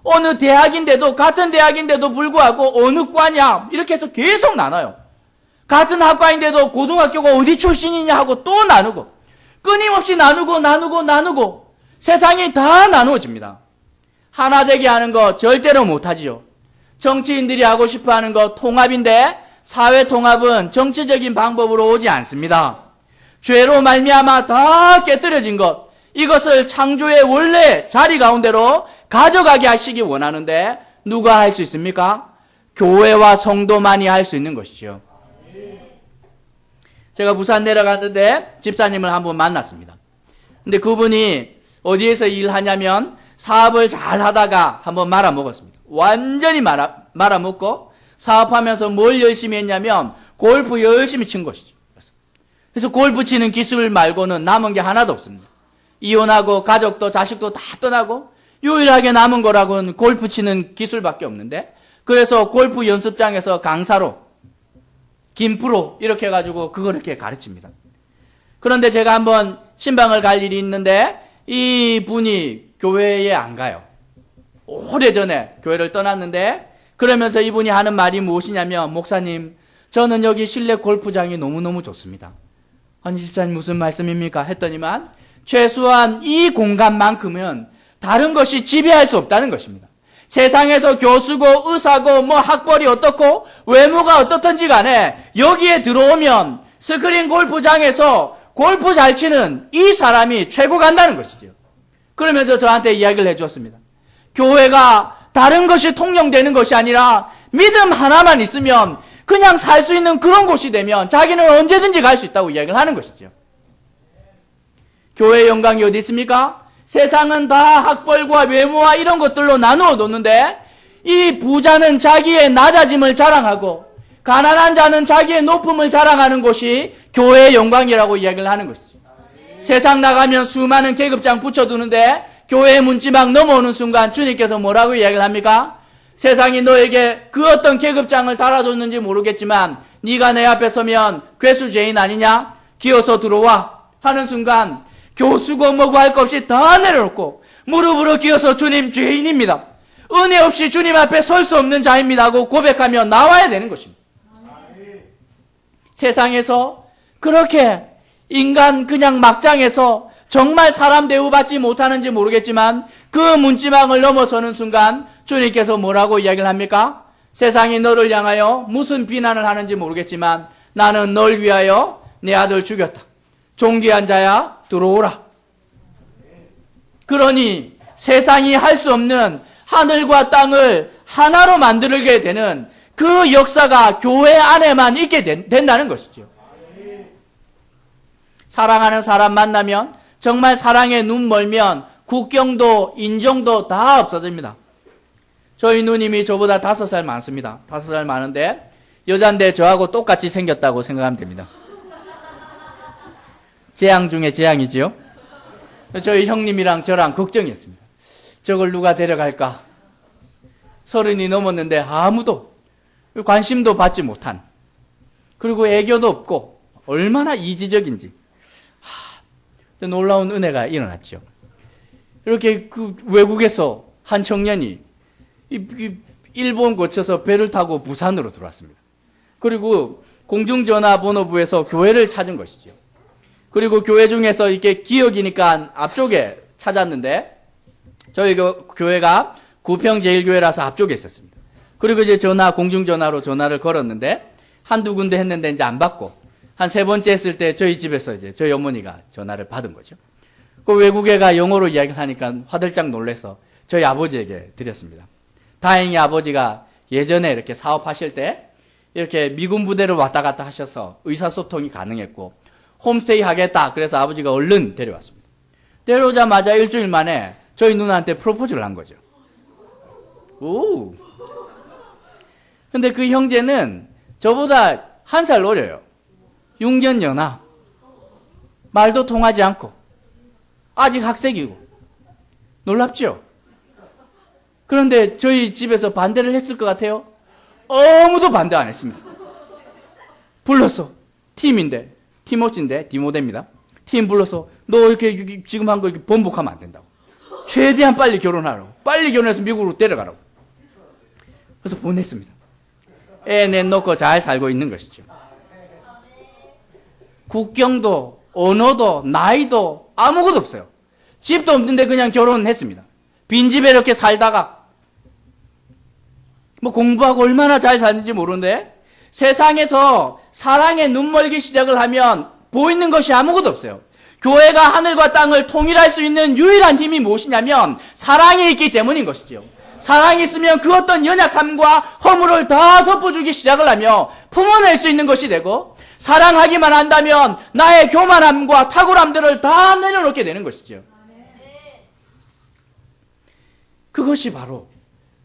어느 대학인데도 같은 대학인데도 불구하고 어느 과냐, 이렇게 해서 계속 나눠요. 같은 학과인데도 고등학교가 어디 출신이냐 하고 또 나누고, 끊임없이 나누고 세상이 다 나누어집니다. 하나 되게 하는 거 절대로 못하지요. 정치인들이 하고 싶어하는 거 통합인데 사회 통합은 정치적인 방법으로 오지 않습니다. 죄로 말미암아 다 깨뜨려진 것, 이것을 창조의 원래 자리 가운데로 가져가게 하시기 원하는데 누가 할 수 있습니까? 교회와 성도만이 할 수 있는 것이죠. 제가 부산 내려갔는데 집사님을 한번 만났습니다. 근데 그분이 어디에서 일하냐면 사업을 잘 하다가 한번 말아먹었습니다. 완전히 말아먹고 사업하면서 뭘 열심히 했냐면 골프 열심히 친 것이죠. 그래서 골프 치는 기술 말고는 남은 게 하나도 없습니다. 이혼하고 가족도 자식도 다 떠나고 유일하게 남은 거라고는 골프 치는 기술밖에 없는데, 그래서 골프 연습장에서 강사로 김프로 이렇게 해가지고 그걸 이렇게 가르칩니다. 그런데 제가 한번 신방을 갈 일이 있는데 이 분이 교회에 안 가요. 오래전에 교회를 떠났는데, 그러면서 이분이 하는 말이 무엇이냐면, 목사님, 저는 여기 실내 골프장이 너무너무 좋습니다. 아니 집사님 무슨 말씀입니까? 했더니만 최소한 이 공간만큼은 다른 것이 지배할 수 없다는 것입니다. 세상에서 교수고 의사고 뭐 학벌이 어떻고 외모가 어떻든지 간에 여기에 들어오면 스크린 골프장에서 골프 잘 치는 이 사람이 최고 간다는 것이죠. 그러면서 저한테 이야기를 해주었습니다. 교회가 다른 것이 통용되는 것이 아니라 믿음 하나만 있으면 그냥 살 수 있는 그런 곳이 되면 자기는 언제든지 갈 수 있다고 이야기를 하는 것이죠. 교회의 영광이 어디 있습니까? 세상은 다 학벌과 외모와 이런 것들로 나누어 놓는데, 이 부자는 자기의 낮아짐을 자랑하고 가난한 자는 자기의 높음을 자랑하는 곳이 교회의 영광이라고 이야기를 하는 것이죠. 세상 나가면 수많은 계급장 붙여두는데 교회의 문지막 넘어오는 순간 주님께서 뭐라고 이야기를 합니까? 세상이 너에게 그 어떤 계급장을 달아줬는지 모르겠지만 네가 내 앞에 서면 괴수죄인 아니냐? 기어서 들어와 하는 순간 교수고 뭐고 할 것 없이 다 내려놓고 무릎으로 기어서 주님 죄인입니다, 은혜 없이 주님 앞에 설 수 없는 자입니다 하고 고백하며 나와야 되는 것입니다. 세상에서 그렇게 인간 그냥 막장에서 정말 사람 대우받지 못하는지 모르겠지만 그 문지방을 넘어서는 순간 주님께서 뭐라고 이야기를 합니까? 세상이 너를 향하여 무슨 비난을 하는지 모르겠지만 나는 널 위하여 내 아들 죽였다. 존귀한 자야 들어오라. 그러니 세상이 할 수 없는 하늘과 땅을 하나로 만들게 되는 그 역사가 교회 안에만 있게 된다는 것이죠. 사랑하는 사람 만나면, 정말 사랑에 눈 멀면 국경도 인종도 다 없어집니다. 저희 누님이 저보다 5살 많습니다. 5살 많은데 여잔데 저하고 똑같이 생겼다고 생각하면 됩니다. 재앙 중에 재앙이지요. 저희 형님이랑 저랑 걱정했습니다. 저걸 누가 데려갈까? 30이 넘었는데 아무도 관심도 받지 못한, 그리고 애교도 없고 얼마나 이지적인지. 놀라운 은혜가 일어났죠. 이렇게 그 외국에서 한 청년이 일본 거쳐서 배를 타고 부산으로 들어왔습니다. 그리고 공중전화번호부에서 교회를 찾은 것이죠. 그리고 교회 중에서 이렇게 기억이니까 앞쪽에 찾았는데, 저희 교회가 구평제일교회라서 앞쪽에 있었습니다. 그리고 이제 공중전화로 전화를 걸었는데 한두 군데 했는데 이제 안 받고, 한 3번째 했을 때 저희 집에서 이제 저희 어머니가 전화를 받은 거죠. 그 외국애가 영어로 이야기하니까 화들짝 놀라서 저희 아버지에게 드렸습니다. 다행히 아버지가 예전에 이렇게 사업하실 때 이렇게 미군 부대를 왔다 갔다 하셔서 의사소통이 가능했고 홈스테이 하겠다. 그래서 아버지가 얼른 데려왔습니다. 데려오자마자 일주일 만에 저희 누나한테 프로포즈를 한 거죠. 오. 근데 그 형제는 저보다 1살 어려요. 6년 연하. 말도 통하지 않고 아직 학생이고 놀랍죠? 그런데 저희 집에서 반대를 했을 것 같아요? 아무도 반대 안 했습니다. 불렀어. 팀인데, 팀워치인데, 디모데입니다. 팀 불러서 너 이렇게 지금 한 거 이렇게 번복하면 안 된다고. 최대한 빨리 결혼하라고. 빨리 결혼해서 미국으로 데려가라고. 그래서 보냈습니다. 애 내놓고 잘 살고 있는 것이죠. 국경도, 언어도, 나이도 아무것도 없어요. 집도 없는데 그냥 결혼했습니다. 빈집에 이렇게 살다가 뭐 공부하고 얼마나 잘 사는지 모르는데 세상에서 사랑에 눈멀기 시작을 하면 보이는 것이 아무것도 없어요. 교회가 하늘과 땅을 통일할 수 있는 유일한 힘이 무엇이냐면 사랑이 있기 때문인 것이죠. 사랑이 있으면 그 어떤 연약함과 허물을 다 덮어주기 시작을 하며 품어낼 수 있는 것이 되고, 사랑하기만 한다면 나의 교만함과 탁월함들을 다 내려놓게 되는 것이죠. 그것이 바로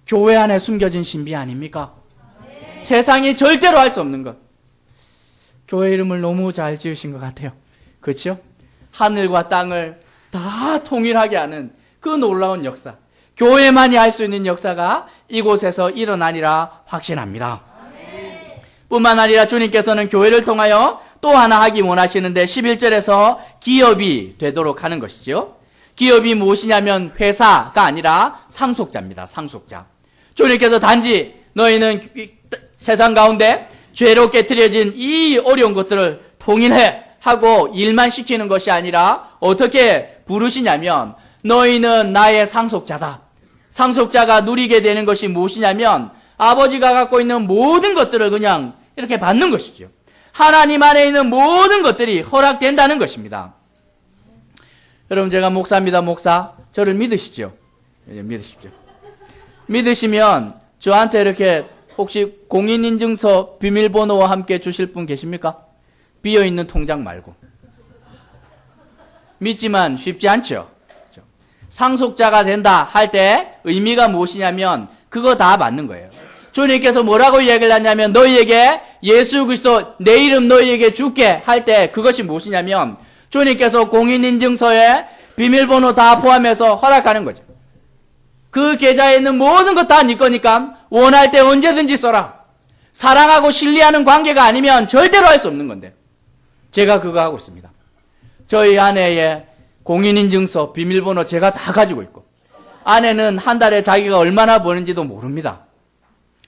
교회 안에 숨겨진 신비 아닙니까? 세상이 절대로 할 수 없는 것. 교회 이름을 너무 잘 지으신 것 같아요. 그렇죠? 하늘과 땅을 다 통일하게 하는 그 놀라운 역사. 교회만이 할 수 있는 역사가 이곳에서 일어나리라 확신합니다. 뿐만 아니라 주님께서는 교회를 통하여 또 하나 하기 원하시는데 11절에서 기업이 되도록 하는 것이죠. 기업이 무엇이냐면 회사가 아니라 상속자입니다. 상속자. 주님께서 단지 너희는 세상 가운데 죄로 깨트려진 이 어려운 것들을 통일해 하고 일만 시키는 것이 아니라 어떻게 부르시냐면 너희는 나의 상속자다. 상속자가 누리게 되는 것이 무엇이냐면 아버지가 갖고 있는 모든 것들을 그냥 이렇게 받는 것이죠. 하나님 안에 있는 모든 것들이 허락된다는 것입니다. 여러분, 제가 목사입니다. 목사. 저를 믿으시죠? 믿으십시오. 믿으시면 저한테 이렇게 혹시 공인인증서 비밀번호와 함께 주실 분 계십니까? 비어있는 통장 말고. 믿지만 쉽지 않죠. 상속자가 된다 할 때 의미가 무엇이냐면 그거 다 받는 거예요. 주님께서 뭐라고 이야기를 하냐면 너희에게 예수 그리스도 내 이름 너희에게 줄게 할 때 그것이 무엇이냐면 주님께서 공인인증서에 비밀번호 다 포함해서 허락하는 거죠. 그 계좌에 있는 모든 것 다 네 거니까 원할 때 언제든지 써라. 사랑하고 신뢰하는 관계가 아니면 절대로 할 수 없는 건데 제가 그거 하고 있습니다. 저희 아내의 공인인증서 비밀번호 제가 다 가지고 있고 아내는 한 달에 자기가 얼마나 버는지도 모릅니다.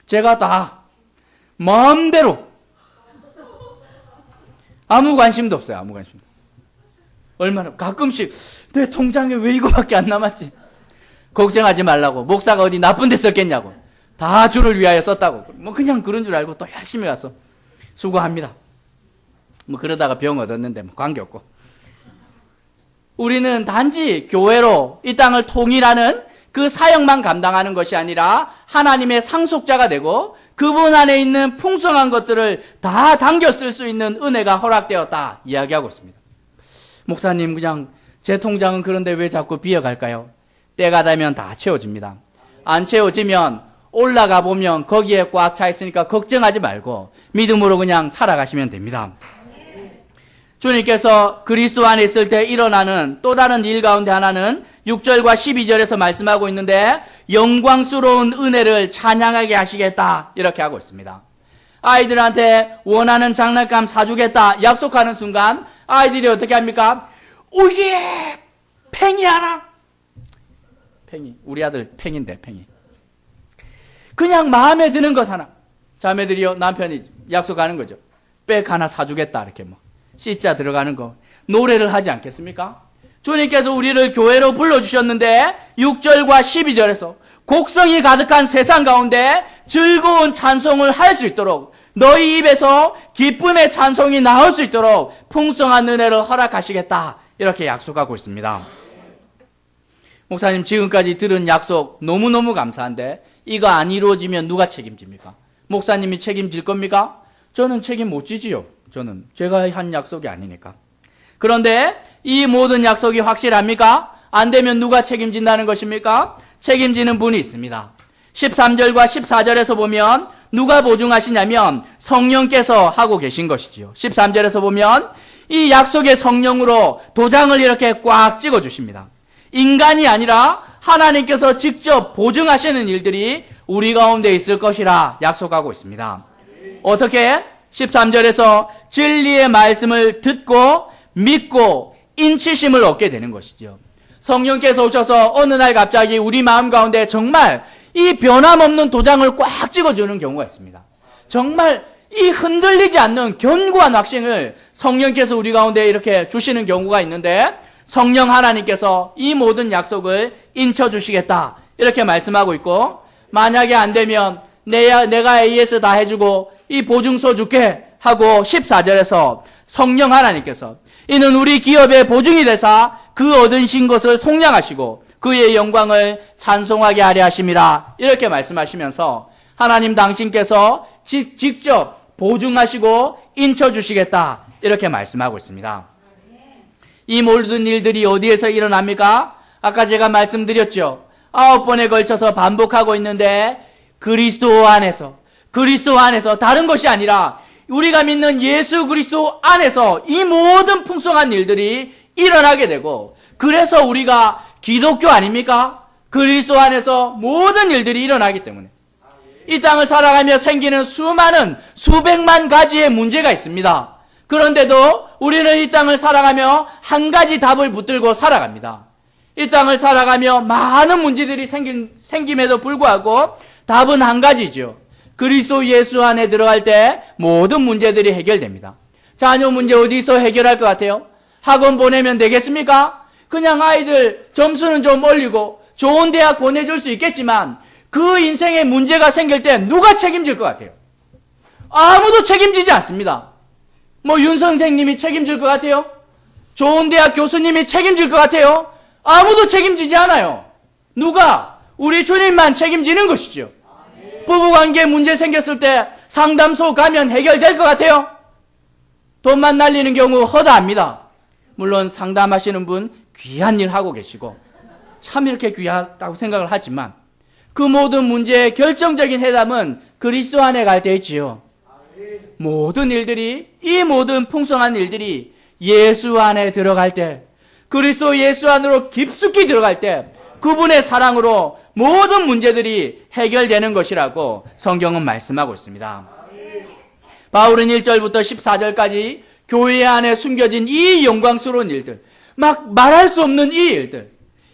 제가 다 마음대로 아무 관심도 없어요. 아무 관심도. 얼마나 가끔씩 내 통장에 왜 이거밖에 안 남았지? 걱정하지 말라고. 목사가 어디 나쁜 데 썼겠냐고. 다 주를 위하여 썼다고. 뭐 그냥 그런 줄 알고 또 열심히 가서 수고합니다. 뭐 그러다가 병 얻었는데 뭐 관계없고. 우리는 단지 교회로 이 땅을 통일하는 그 사역만 감당하는 것이 아니라 하나님의 상속자가 되고 그분 안에 있는 풍성한 것들을 다 당겨 쓸 수 있는 은혜가 허락되었다 이야기하고 있습니다. 목사님, 그냥 제 통장은 그런데 왜 자꾸 비어갈까요? 때가 되면 다 채워집니다. 안 채워지면 올라가 보면 거기에 꽉 차 있으니까 걱정하지 말고 믿음으로 그냥 살아가시면 됩니다. 주님께서 그리스도 안에 있을 때 일어나는 또 다른 일 가운데 하나는 6절과 12절에서 말씀하고 있는데 영광스러운 은혜를 찬양하게 하시겠다 이렇게 하고 있습니다. 아이들한테 원하는 장난감 사주겠다 약속하는 순간 아이들이 어떻게 합니까? 우지 팽이 하나. 팽이. 우리 아들 팽인데 팽이. 그냥 마음에 드는 것 하나. 자매들이요, 남편이 약속하는 거죠. 백 하나 사주겠다 이렇게 뭐 C자 들어가는 거. 노래를 하지 않겠습니까? 주님께서 우리를 교회로 불러주셨는데 6절과 12절에서 곡성이 가득한 세상 가운데 즐거운 찬송을 할 수 있도록 너희 입에서 기쁨의 찬송이 나올 수 있도록 풍성한 은혜를 허락하시겠다 이렇게 약속하고 있습니다. 목사님, 지금까지 들은 약속 너무너무 감사한데 이거 안 이루어지면 누가 책임집니까? 목사님이 책임질 겁니까? 저는 책임 못 지지요. 저는 제가 한 약속이 아니니까. 그런데 이 모든 약속이 확실합니까? 안 되면 누가 책임진다는 것입니까? 책임지는 분이 있습니다. 13절과 14절에서 보면 누가 보증하시냐면 성령께서 하고 계신 것이지요. 13절에서 보면 이 약속의 성령으로 도장을 이렇게 꽉 찍어 주십니다. 인간이 아니라 하나님께서 직접 보증하시는 일들이 우리 가운데 있을 것이라 약속하고 있습니다. 어떻게? 13절에서 진리의 말씀을 듣고 믿고 인치심을 얻게 되는 것이죠. 성령께서 오셔서 어느 날 갑자기 우리 마음 가운데 정말 이 변함없는 도장을 꽉 찍어주는 경우가 있습니다. 정말 이 흔들리지 않는 견고한 확신을 성령께서 우리 가운데 이렇게 주시는 경우가 있는데, 성령 하나님께서 이 모든 약속을 인쳐주시겠다 이렇게 말씀하고 있고, 만약에 안 되면 내가 AS 다 해주고 이 보증서 줄게 하고 14절에서 성령 하나님께서 이는 우리 기업의 보증이 되사 그 얻으신 것을 속량하시고 그의 영광을 찬송하게 하려 하심이라 이렇게 말씀하시면서 하나님 당신께서 직접 보증하시고 인쳐주시겠다 이렇게 말씀하고 있습니다. 이 모든 일들이 어디에서 일어납니까? 아까 제가 말씀드렸죠. 9번에 걸쳐서 반복하고 있는데 그리스도 안에서 다른 것이 아니라 우리가 믿는 예수 그리스도 안에서 이 모든 풍성한 일들이 일어나게 되고, 그래서 우리가 기독교 아닙니까? 그리스도 안에서 모든 일들이 일어나기 때문에 이 땅을 살아가며 생기는 수백만 가지의 문제가 있습니다. 그런데도 우리는 이 땅을 살아가며 한 가지 답을 붙들고 살아갑니다. 이 땅을 살아가며 많은 문제들이 생김에도 불구하고 답은 한 가지죠. 그리스도 예수 안에 들어갈 때 모든 문제들이 해결됩니다. 자녀 문제 어디서 해결할 것 같아요? 학원 보내면 되겠습니까? 그냥 아이들 점수는 좀 올리고 좋은 대학 보내줄 수 있겠지만 그 인생에 문제가 생길 때 누가 책임질 것 같아요? 아무도 책임지지 않습니다. 윤 선생님이 책임질 것 같아요? 좋은 대학 교수님이 책임질 것 같아요? 아무도 책임지지 않아요. 누가? 우리 주님만 책임지는 것이죠. 부부관계 문제 생겼을 때 상담소 가면 해결될 것 같아요? 돈만 날리는 경우 허다합니다. 물론 상담하시는 분 귀한 일 하고 계시고 참 이렇게 귀하다고 생각을 하지만 그 모든 문제의 결정적인 해답은 그리스도 안에 갈 때 있지요. 모든 일들이, 이 모든 풍성한 일들이 예수 안에 들어갈 때, 그리스도 예수 안으로 깊숙이 들어갈 때 그분의 사랑으로 모든 문제들이 해결되는 것이라고 성경은 말씀하고 있습니다. 바울은 1절부터 14절까지 교회 안에 숨겨진 이 영광스러운 일들, 막 말할 수 없는 이 일들,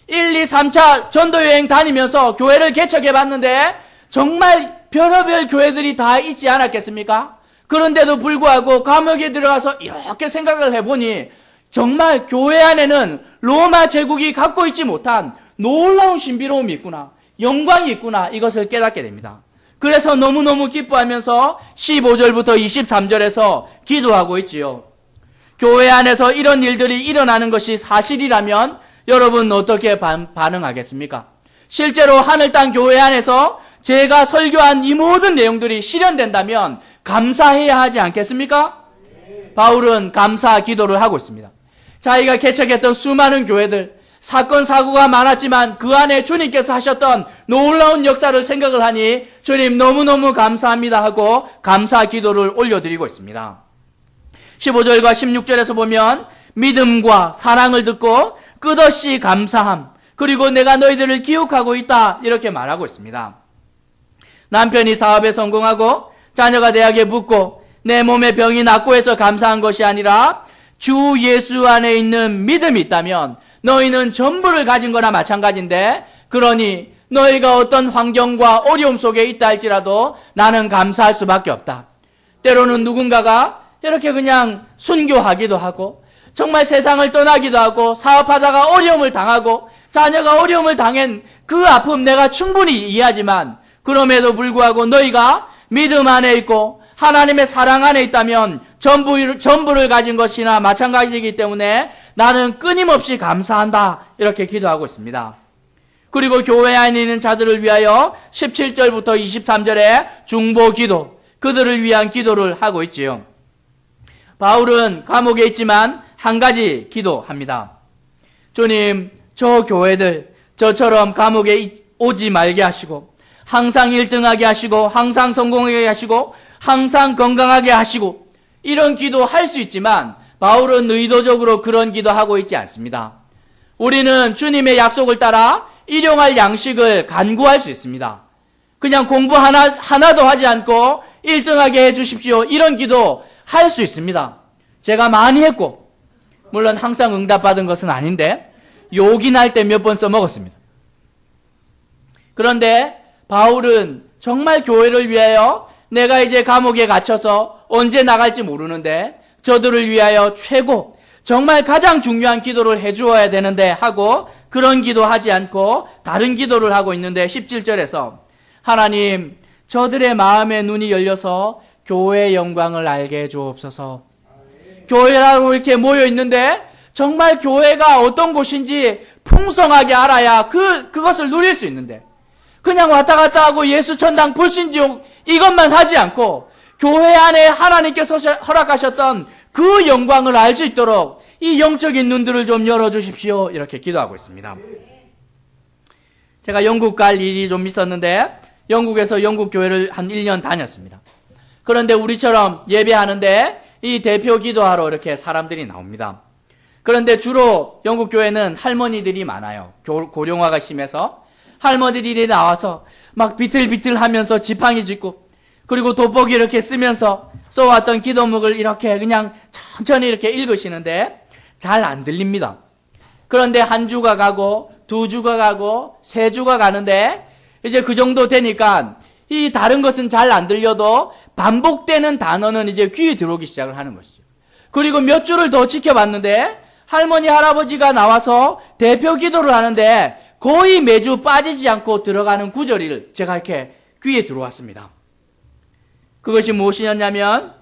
1, 2, 3차 전도여행 다니면서 교회를 개척해 봤는데 정말 별의별 교회들이 다 있지 않았겠습니까? 그런데도 불구하고 감옥에 들어가서 이렇게 생각을 해보니 정말 교회 안에는 로마 제국이 갖고 있지 못한 놀라운 신비로움이 있구나, 영광이 있구나, 이것을 깨닫게 됩니다. 그래서 너무너무 기뻐하면서 15절부터 23절에서 기도하고 있지요. 교회 안에서 이런 일들이 일어나는 것이 사실이라면 여러분 어떻게 반응하겠습니까? 실제로 하늘 땅 교회 안에서 제가 설교한 이 모든 내용들이 실현된다면 감사해야 하지 않겠습니까? 바울은 감사 기도를 하고 있습니다. 자기가 개척했던 수많은 교회들, 사건 사고가 많았지만 그 안에 주님께서 하셨던 놀라운 역사를 생각을 하니 주님 너무너무 감사합니다 하고 감사 기도를 올려드리고 있습니다. 15절과 16절에서 보면 믿음과 사랑을 듣고 끝없이 감사함, 그리고 내가 너희들을 기억하고 있다 이렇게 말하고 있습니다. 남편이 사업에 성공하고 자녀가 대학에 붙고 내 몸에 병이 낫고 해서 감사한 것이 아니라 주 예수 안에 있는 믿음이 있다면 너희는 전부를 가진 거나 마찬가지인데, 그러니 너희가 어떤 환경과 어려움 속에 있다 할지라도 나는 감사할 수밖에 없다. 때로는 누군가가 이렇게 그냥 순교하기도 하고 정말 세상을 떠나기도 하고 사업하다가 어려움을 당하고 자녀가 어려움을 당한 그 아픔 내가 충분히 이해하지만, 그럼에도 불구하고 너희가 믿음 안에 있고 하나님의 사랑 안에 있다면 전부를 가진 것이나 마찬가지이기 때문에 나는 끊임없이 감사한다 이렇게 기도하고 있습니다. 그리고 교회 안에 있는 자들을 위하여 17절부터 23절에 중보 기도, 그들을 위한 기도를 하고 있지요. 바울은 감옥에 있지만 한 가지 기도합니다. 주님, 저 교회들 저처럼 감옥에 오지 말게 하시고 항상 1등하게 하시고 항상 성공하게 하시고 항상 건강하게 하시고 이런 기도 할 수 있지만 바울은 의도적으로 그런 기도하고 있지 않습니다. 우리는 주님의 약속을 따라 일용할 양식을 간구할 수 있습니다. 그냥 공부 하나도 하지 않고 1등하게 해주십시오. 이런 기도 할 수 있습니다. 제가 많이 했고 물론 항상 응답받은 것은 아닌데 요긴할 때 몇 번 써먹었습니다. 그런데 바울은 정말 교회를 위하여 내가 이제 감옥에 갇혀서 언제 나갈지 모르는데 저들을 위하여 최고 정말 가장 중요한 기도를 해주어야 되는데 하고 그런 기도하지 않고 다른 기도를 하고 있는데 17절에서 하나님 저들의 마음의 눈이 열려서 교회의 영광을 알게 해주옵소서. 교회라고 이렇게 모여 있는데 정말 교회가 어떤 곳인지 풍성하게 알아야 그것을 누릴 수 있는데 그냥 왔다 갔다 하고 예수 천당 불신지옥 이것만 하지 않고 교회 안에 하나님께서 허락하셨던 그 영광을 알 수 있도록 이 영적인 눈들을 좀 열어주십시오. 이렇게 기도하고 있습니다. 제가 영국 갈 일이 좀 있었는데 영국에서 영국 교회를 한 1년 다녔습니다. 그런데 우리처럼 예배하는데 이 대표 기도하러 이렇게 사람들이 나옵니다. 그런데 주로 영국 교회는 할머니들이 많아요. 고령화가 심해서 할머니들이 나와서 막 비틀비틀 하면서 지팡이 짚고 그리고 돋보기 이렇게 쓰면서 써왔던 기도문을 이렇게 그냥 천천히 이렇게 읽으시는데 잘 안 들립니다. 그런데 한 주가 가고 두 주가 가고 세 주가 가는데 이제 그 정도 되니까 이 다른 것은 잘 안 들려도 반복되는 단어는 이제 귀에 들어오기 시작을 하는 것이죠. 그리고 몇 주를 더 지켜봤는데 할머니 할아버지가 나와서 대표 기도를 하는데 거의 매주 빠지지 않고 들어가는 구절이 제가 이렇게 귀에 들어왔습니다. 그것이 무엇이었냐면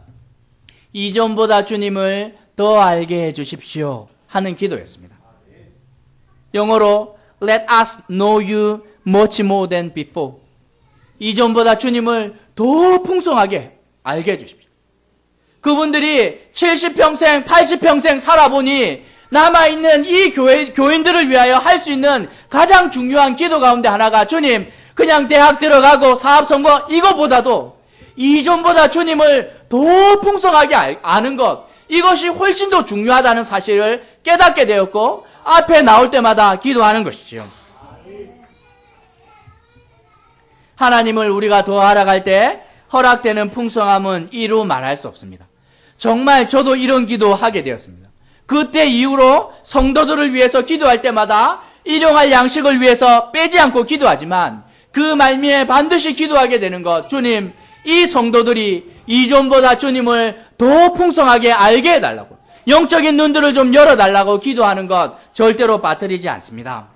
이전보다 주님을 더 알게 해주십시오 하는 기도였습니다. 영어로 Let us know you much more than before. 이전보다 주님을 더 풍성하게 알게 해주십시오. 그분들이 70평생 80평생 살아보니 남아있는 이 교인들을 위하여 할 수 있는 가장 중요한 기도 가운데 하나가 주님 그냥 대학 들어가고 사업 성공 이거보다도 이전보다 주님을 더 풍성하게 아는 것 이것이 훨씬 더 중요하다는 사실을 깨닫게 되었고 앞에 나올 때마다 기도하는 것이지요. 하나님을 우리가 더 알아갈 때 허락되는 풍성함은 이루 말할 수 없습니다. 정말 저도 이런 기도하게 되었습니다. 그때 이후로 성도들을 위해서 기도할 때마다 일용할 양식을 위해서 빼지 않고 기도하지만 그 말미에 반드시 기도하게 되는 것 주님 이 성도들이 이전보다 주님을 더 풍성하게 알게 해달라고 영적인 눈들을 좀 열어달라고 기도하는 것 절대로 빠뜨리지 않습니다.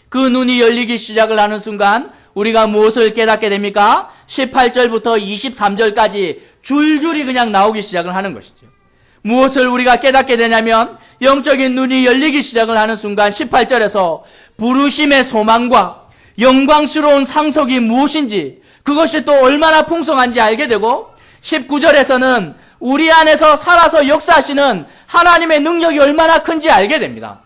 그 눈이 열리기 시작을 하는 순간 우리가 무엇을 깨닫게 됩니까? 18절부터 23절까지 줄줄이 그냥 나오기 시작을 하는 것이죠. 무엇을 우리가 깨닫게 되냐면 영적인 눈이 열리기 시작을 하는 순간 18절에서 부르심의 소망과 영광스러운 상속이 무엇인지 그것이 또 얼마나 풍성한지 알게 되고 19절에서는 우리 안에서 살아서 역사하시는 하나님의 능력이 얼마나 큰지 알게 됩니다.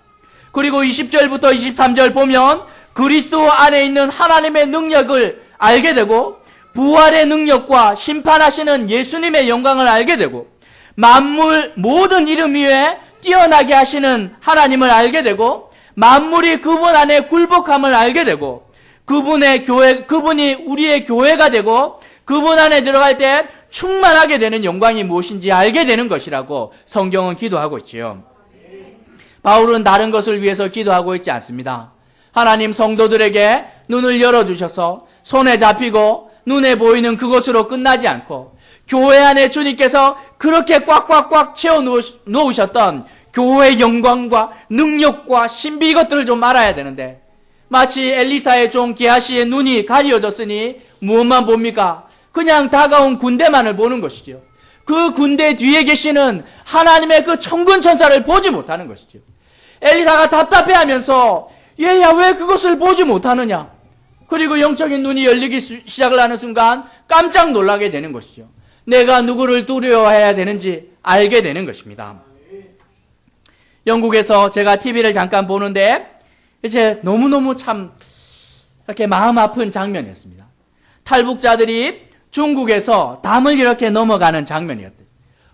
그리고 20절부터 23절 보면 그리스도 안에 있는 하나님의 능력을 알게 되고 부활의 능력과 심판하시는 예수님의 영광을 알게 되고 만물 모든 이름 위에 뛰어나게 하시는 하나님을 알게 되고 만물이 그분 안에 굴복함을 알게 되고 그분이 우리의 교회가 되고 그분 안에 들어갈 때 충만하게 되는 영광이 무엇인지 알게 되는 것이라고 성경은 기도하고 있지요. 바울은 다른 것을 위해서 기도하고 있지 않습니다. 하나님 성도들에게 눈을 열어주셔서 손에 잡히고 눈에 보이는 그것으로 끝나지 않고 교회 안에 주님께서 그렇게 꽉꽉꽉 채워놓으셨던 교회의 영광과 능력과 신비 이것들을 좀 알아야 되는데 마치 엘리사의 종 게하시의 눈이 가려졌으니 무엇만 봅니까? 그냥 다가온 군대만을 보는 것이죠. 그 군대 뒤에 계시는 하나님의 그 천군 천사를 보지 못하는 것이죠. 엘리사가 답답해하면서 얘야 왜 그것을 보지 못하느냐? 그리고 영적인 눈이 열리기 시작을 하는 순간 깜짝 놀라게 되는 것이죠. 내가 누구를 두려워해야 되는지 알게 되는 것입니다. 영국에서 제가 TV를 잠깐 보는데 이제 너무너무 참 이렇게 마음 아픈 장면이었습니다. 탈북자들이 중국에서 담을 이렇게 넘어가는 장면이었대요.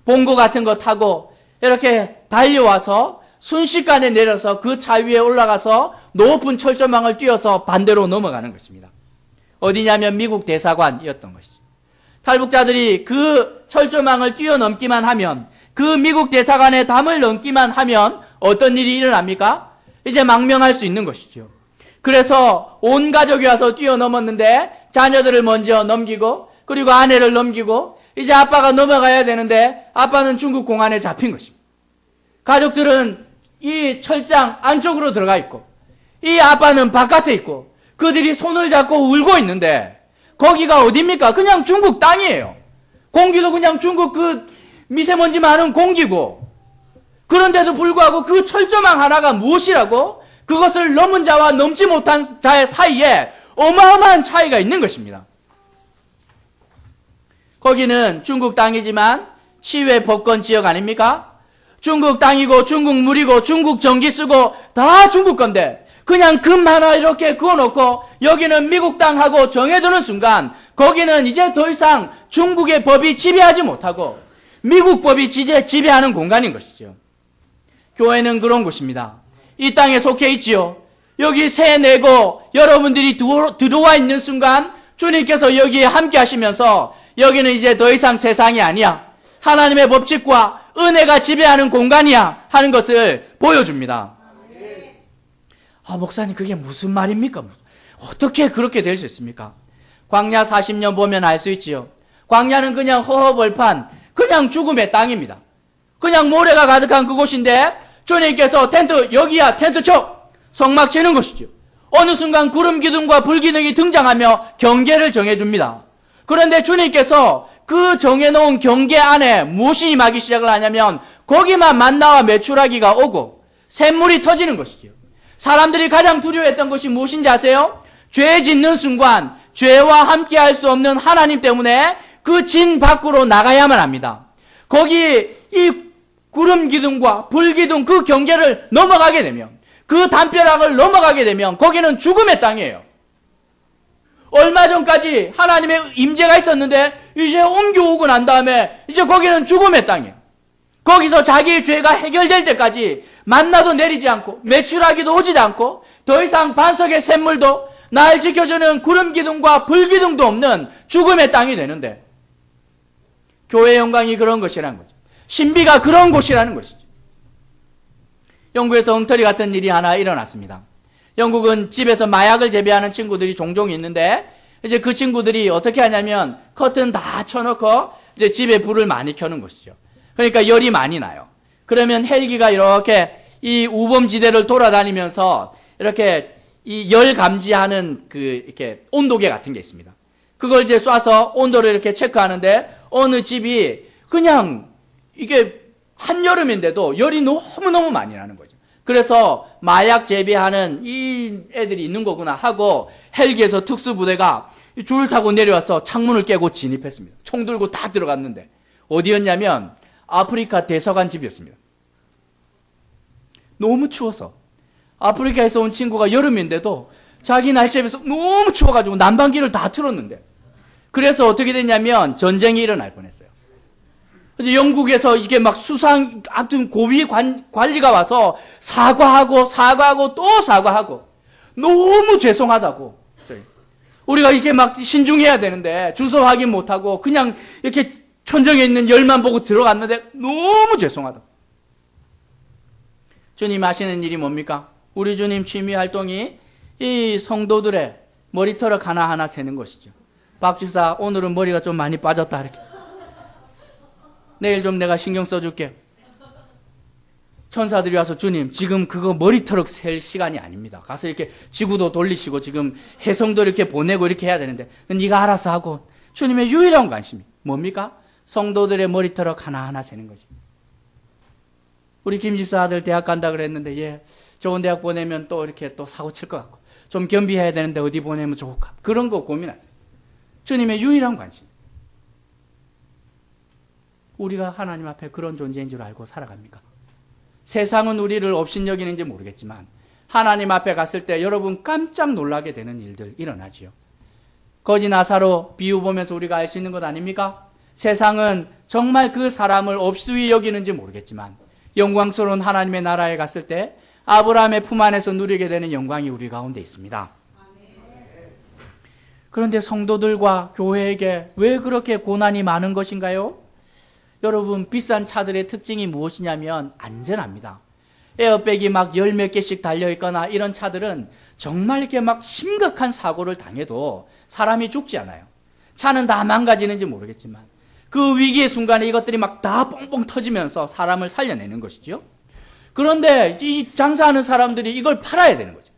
봉고 같은 거 타고 이렇게 달려와서 순식간에 내려서 그 차 위에 올라가서 높은 철조망을 뛰어서 반대로 넘어가는 것입니다. 어디냐면 미국 대사관이었던 것이죠. 탈북자들이 그 철조망을 뛰어넘기만 하면, 그 미국 대사관의 담을 넘기만 하면 어떤 일이 일어납니까? 이제 망명할 수 있는 것이죠. 그래서 온 가족이 와서 뛰어넘었는데 자녀들을 먼저 넘기고, 그리고 아내를 넘기고, 이제 아빠가 넘어가야 되는데 아빠는 중국 공안에 잡힌 것입니다. 가족들은 이 철장 안쪽으로 들어가 있고, 이 아빠는 바깥에 있고, 그들이 손을 잡고 울고 있는데 거기가 어디입니까? 그냥 중국 땅이에요. 공기도 그냥 중국 그 미세먼지 많은 공기고, 그런데도 불구하고 그 철조망 하나가 무엇이라고? 그것을 넘은 자와 넘지 못한 자의 사이에 어마어마한 차이가 있는 것입니다. 거기는 중국 땅이지만 치외 법권 지역 아닙니까? 중국 땅이고 중국 물이고 중국 전기 쓰고 다 중국 건데 그냥 금 하나 이렇게 그어놓고 여기는 미국 땅하고 정해두는 순간 거기는 이제 더 이상 중국의 법이 지배하지 못하고 미국 법이 지배하는 공간인 것이죠. 교회는 그런 곳입니다. 이 땅에 속해 있지요. 여기 새 내고 여러분들이 들어와 있는 순간 주님께서 여기에 함께 하시면서 여기는 이제 더 이상 세상이 아니야. 하나님의 법칙과 은혜가 지배하는 공간이야 하는 것을 보여줍니다. 아, 목사님 그게 무슨 말입니까? 어떻게 그렇게 될 수 있습니까? 광야 40년 보면 알 수 있지요. 광야는 그냥 허허벌판, 그냥 죽음의 땅입니다. 그냥 모래가 가득한 그곳인데 주님께서 텐트, 여기야 텐트 쳐! 성막 치는 것이죠. 어느 순간 구름 기둥과 불 기둥이 등장하며 경계를 정해줍니다. 그런데 주님께서 그 정해놓은 경계 안에 무엇이 임하기 시작을 하냐면 거기만 만나와 메추라기가 오고 샘물이 터지는 것이죠. 사람들이 가장 두려워했던 것이 무엇인지 아세요? 죄 짓는 순간 죄와 함께 할 수 없는 하나님 때문에 그 진 밖으로 나가야만 합니다. 거기 이 구름 기둥과 불 기둥 그 경계를 넘어가게 되면, 그 담벼락을 넘어가게 되면 거기는 죽음의 땅이에요. 얼마 전까지 하나님의 임재가 있었는데 이제 옮겨오고 난 다음에 이제 거기는 죽음의 땅이에요. 거기서 자기의 죄가 해결될 때까지 만나도 내리지 않고 메추라기도 오지도 않고 더 이상 반석의 샘물도 날 지켜주는 구름 기둥과 불 기둥도 없는 죽음의 땅이 되는데, 교회의 영광이 그런 것이라는 거죠. 신비가 그런 곳이라는 것이죠. 영국에서 엉터리 같은 일이 하나 일어났습니다. 영국은 집에서 마약을 재배하는 친구들이 종종 있는데 이제 그 친구들이 어떻게 하냐면 커튼 다 쳐놓고 이제 집에 불을 많이 켜는 것이죠. 그러니까 열이 많이 나요. 그러면 헬기가 이렇게 이 우범지대를 돌아다니면서 이렇게 이 열 감지하는 그 이렇게 온도계 같은 게 있습니다. 그걸 이제 쏴서 온도를 이렇게 체크하는데 어느 집이 그냥 이게 한여름인데도 열이 너무너무 많이 나는 거죠. 그래서 마약 재배하는 이 애들이 있는 거구나 하고 헬기에서 특수부대가 줄 타고 내려와서 창문을 깨고 진입했습니다. 총 들고 다 들어갔는데 어디였냐면 아프리카 대사관 집이었습니다. 너무 추워서 아프리카에서 온 친구가 여름인데도 자기 날씨에서 너무 추워가지고 난방기를 다 틀었는데, 그래서 어떻게 됐냐면 전쟁이 일어날 뻔했어요. 그래서 영국에서 이게 막 아무튼 고위 관리가 와서 사과하고 또 사과하고 너무 죄송하다고. 우리가 이렇게 막 신중해야 되는데 주소 확인 못하고 그냥 이렇게 천정에 있는 열만 보고 들어갔는데 너무 죄송하다. 주님 하시는 일이 뭡니까? 우리 주님 취미 활동이 이 성도들의 머리털을 하나하나 세는 것이죠. 박 집사 오늘은 머리가 좀 많이 빠졌다 이렇게. 내일 좀 내가 신경 써줄게. 천사들이 와서 주님 지금 그거 머리털을 셀 시간이 아닙니다. 가서 이렇게 지구도 돌리시고 지금 해성도 이렇게 보내고 이렇게 해야 되는데 네가 알아서 하고. 주님의 유일한 관심이 뭡니까? 성도들의 머리털을 하나하나 세는 거지. 우리 김 집사 아들 대학 간다 그랬는데 얘 좋은 대학 보내면 또 이렇게 또 사고 칠 것 같고 좀 겸비해야 되는데 어디 보내면 좋을까? 그런 거 고민하세요. 주님의 유일한 관심. 우리가 하나님 앞에 그런 존재인 줄 알고 살아갑니까? 세상은 우리를 업신여기는지 모르겠지만 하나님 앞에 갔을 때 여러분 깜짝 놀라게 되는 일들 일어나지요. 거지 나사로 비유 보면서 우리가 알 수 있는 것 아닙니까? 세상은 정말 그 사람을 업수히 여기는지 모르겠지만 영광스러운 하나님의 나라에 갔을 때 아브라함의 품 안에서 누리게 되는 영광이 우리 가운데 있습니다. 그런데 성도들과 교회에게 왜 그렇게 고난이 많은 것인가요? 여러분, 비싼 차들의 특징이 무엇이냐면 안전합니다. 에어백이 막 열 몇 개씩 달려있거나 이런 차들은 정말 이렇게 막 심각한 사고를 당해도 사람이 죽지 않아요. 차는 다 망가지는지 모르겠지만 그 위기의 순간에 이것들이 막 다 뻥뻥 터지면서 사람을 살려내는 것이죠. 그런데 이 장사하는 사람들이 이걸 팔아야 되는 거죠.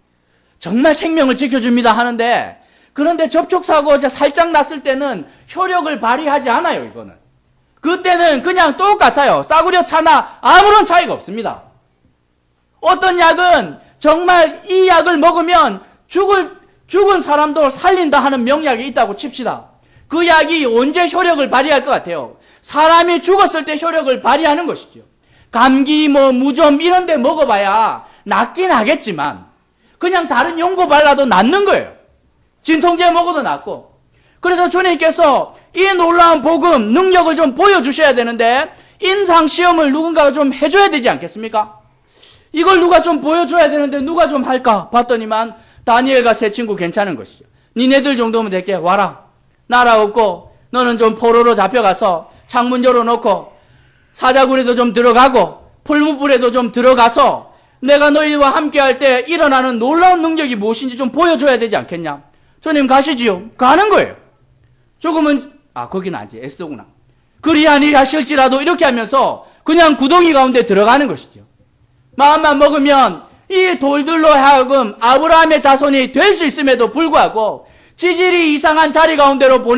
정말 생명을 지켜줍니다 하는데, 그런데 접촉사고가 살짝 났을 때는 효력을 발휘하지 않아요. 이거는 그때는 그냥 똑같아요. 싸구려 차나 아무런 차이가 없습니다. 어떤 약은 정말 이 약을 먹으면 죽은 사람도 살린다 하는 명약이 있다고 칩시다. 그 약이 언제 효력을 발휘할 것 같아요? 사람이 죽었을 때 효력을 발휘하는 것이죠. 감기, 무좀 이런 데 먹어봐야 낫긴 하겠지만 그냥 다른 연고 발라도 낫는 거예요. 진통제 먹어도 낫고. 그래서 주님께서 이 놀라운 복음, 능력을 좀 보여주셔야 되는데 임상시험을 누군가가 좀 해줘야 되지 않겠습니까? 이걸 누가 좀 보여줘야 되는데 누가 좀 할까 봤더니만 다니엘과 세 친구 괜찮은 것이죠. 니네들 정도면 될게. 와라. 날아오고 너는 좀 포로로 잡혀가서 창문 열어놓고 사자굴에도 좀 들어가고 풀무불에도 좀 들어가서 내가 너희와 함께할 때 일어나는 놀라운 능력이 무엇인지 좀 보여줘야 되지 않겠냐. 주님 가시지요. 가는 거예요. 조금은 거기는 아니지. 에스더구나. 그리하니 하실지라도 이렇게 하면서 그냥 구덩이 가운데 들어가는 것이죠. 마음만 먹으면 이 돌들로 하여금 아브라함의 자손이 될 수 있음에도 불구하고 지질이 이상한 자리 가운데로 보내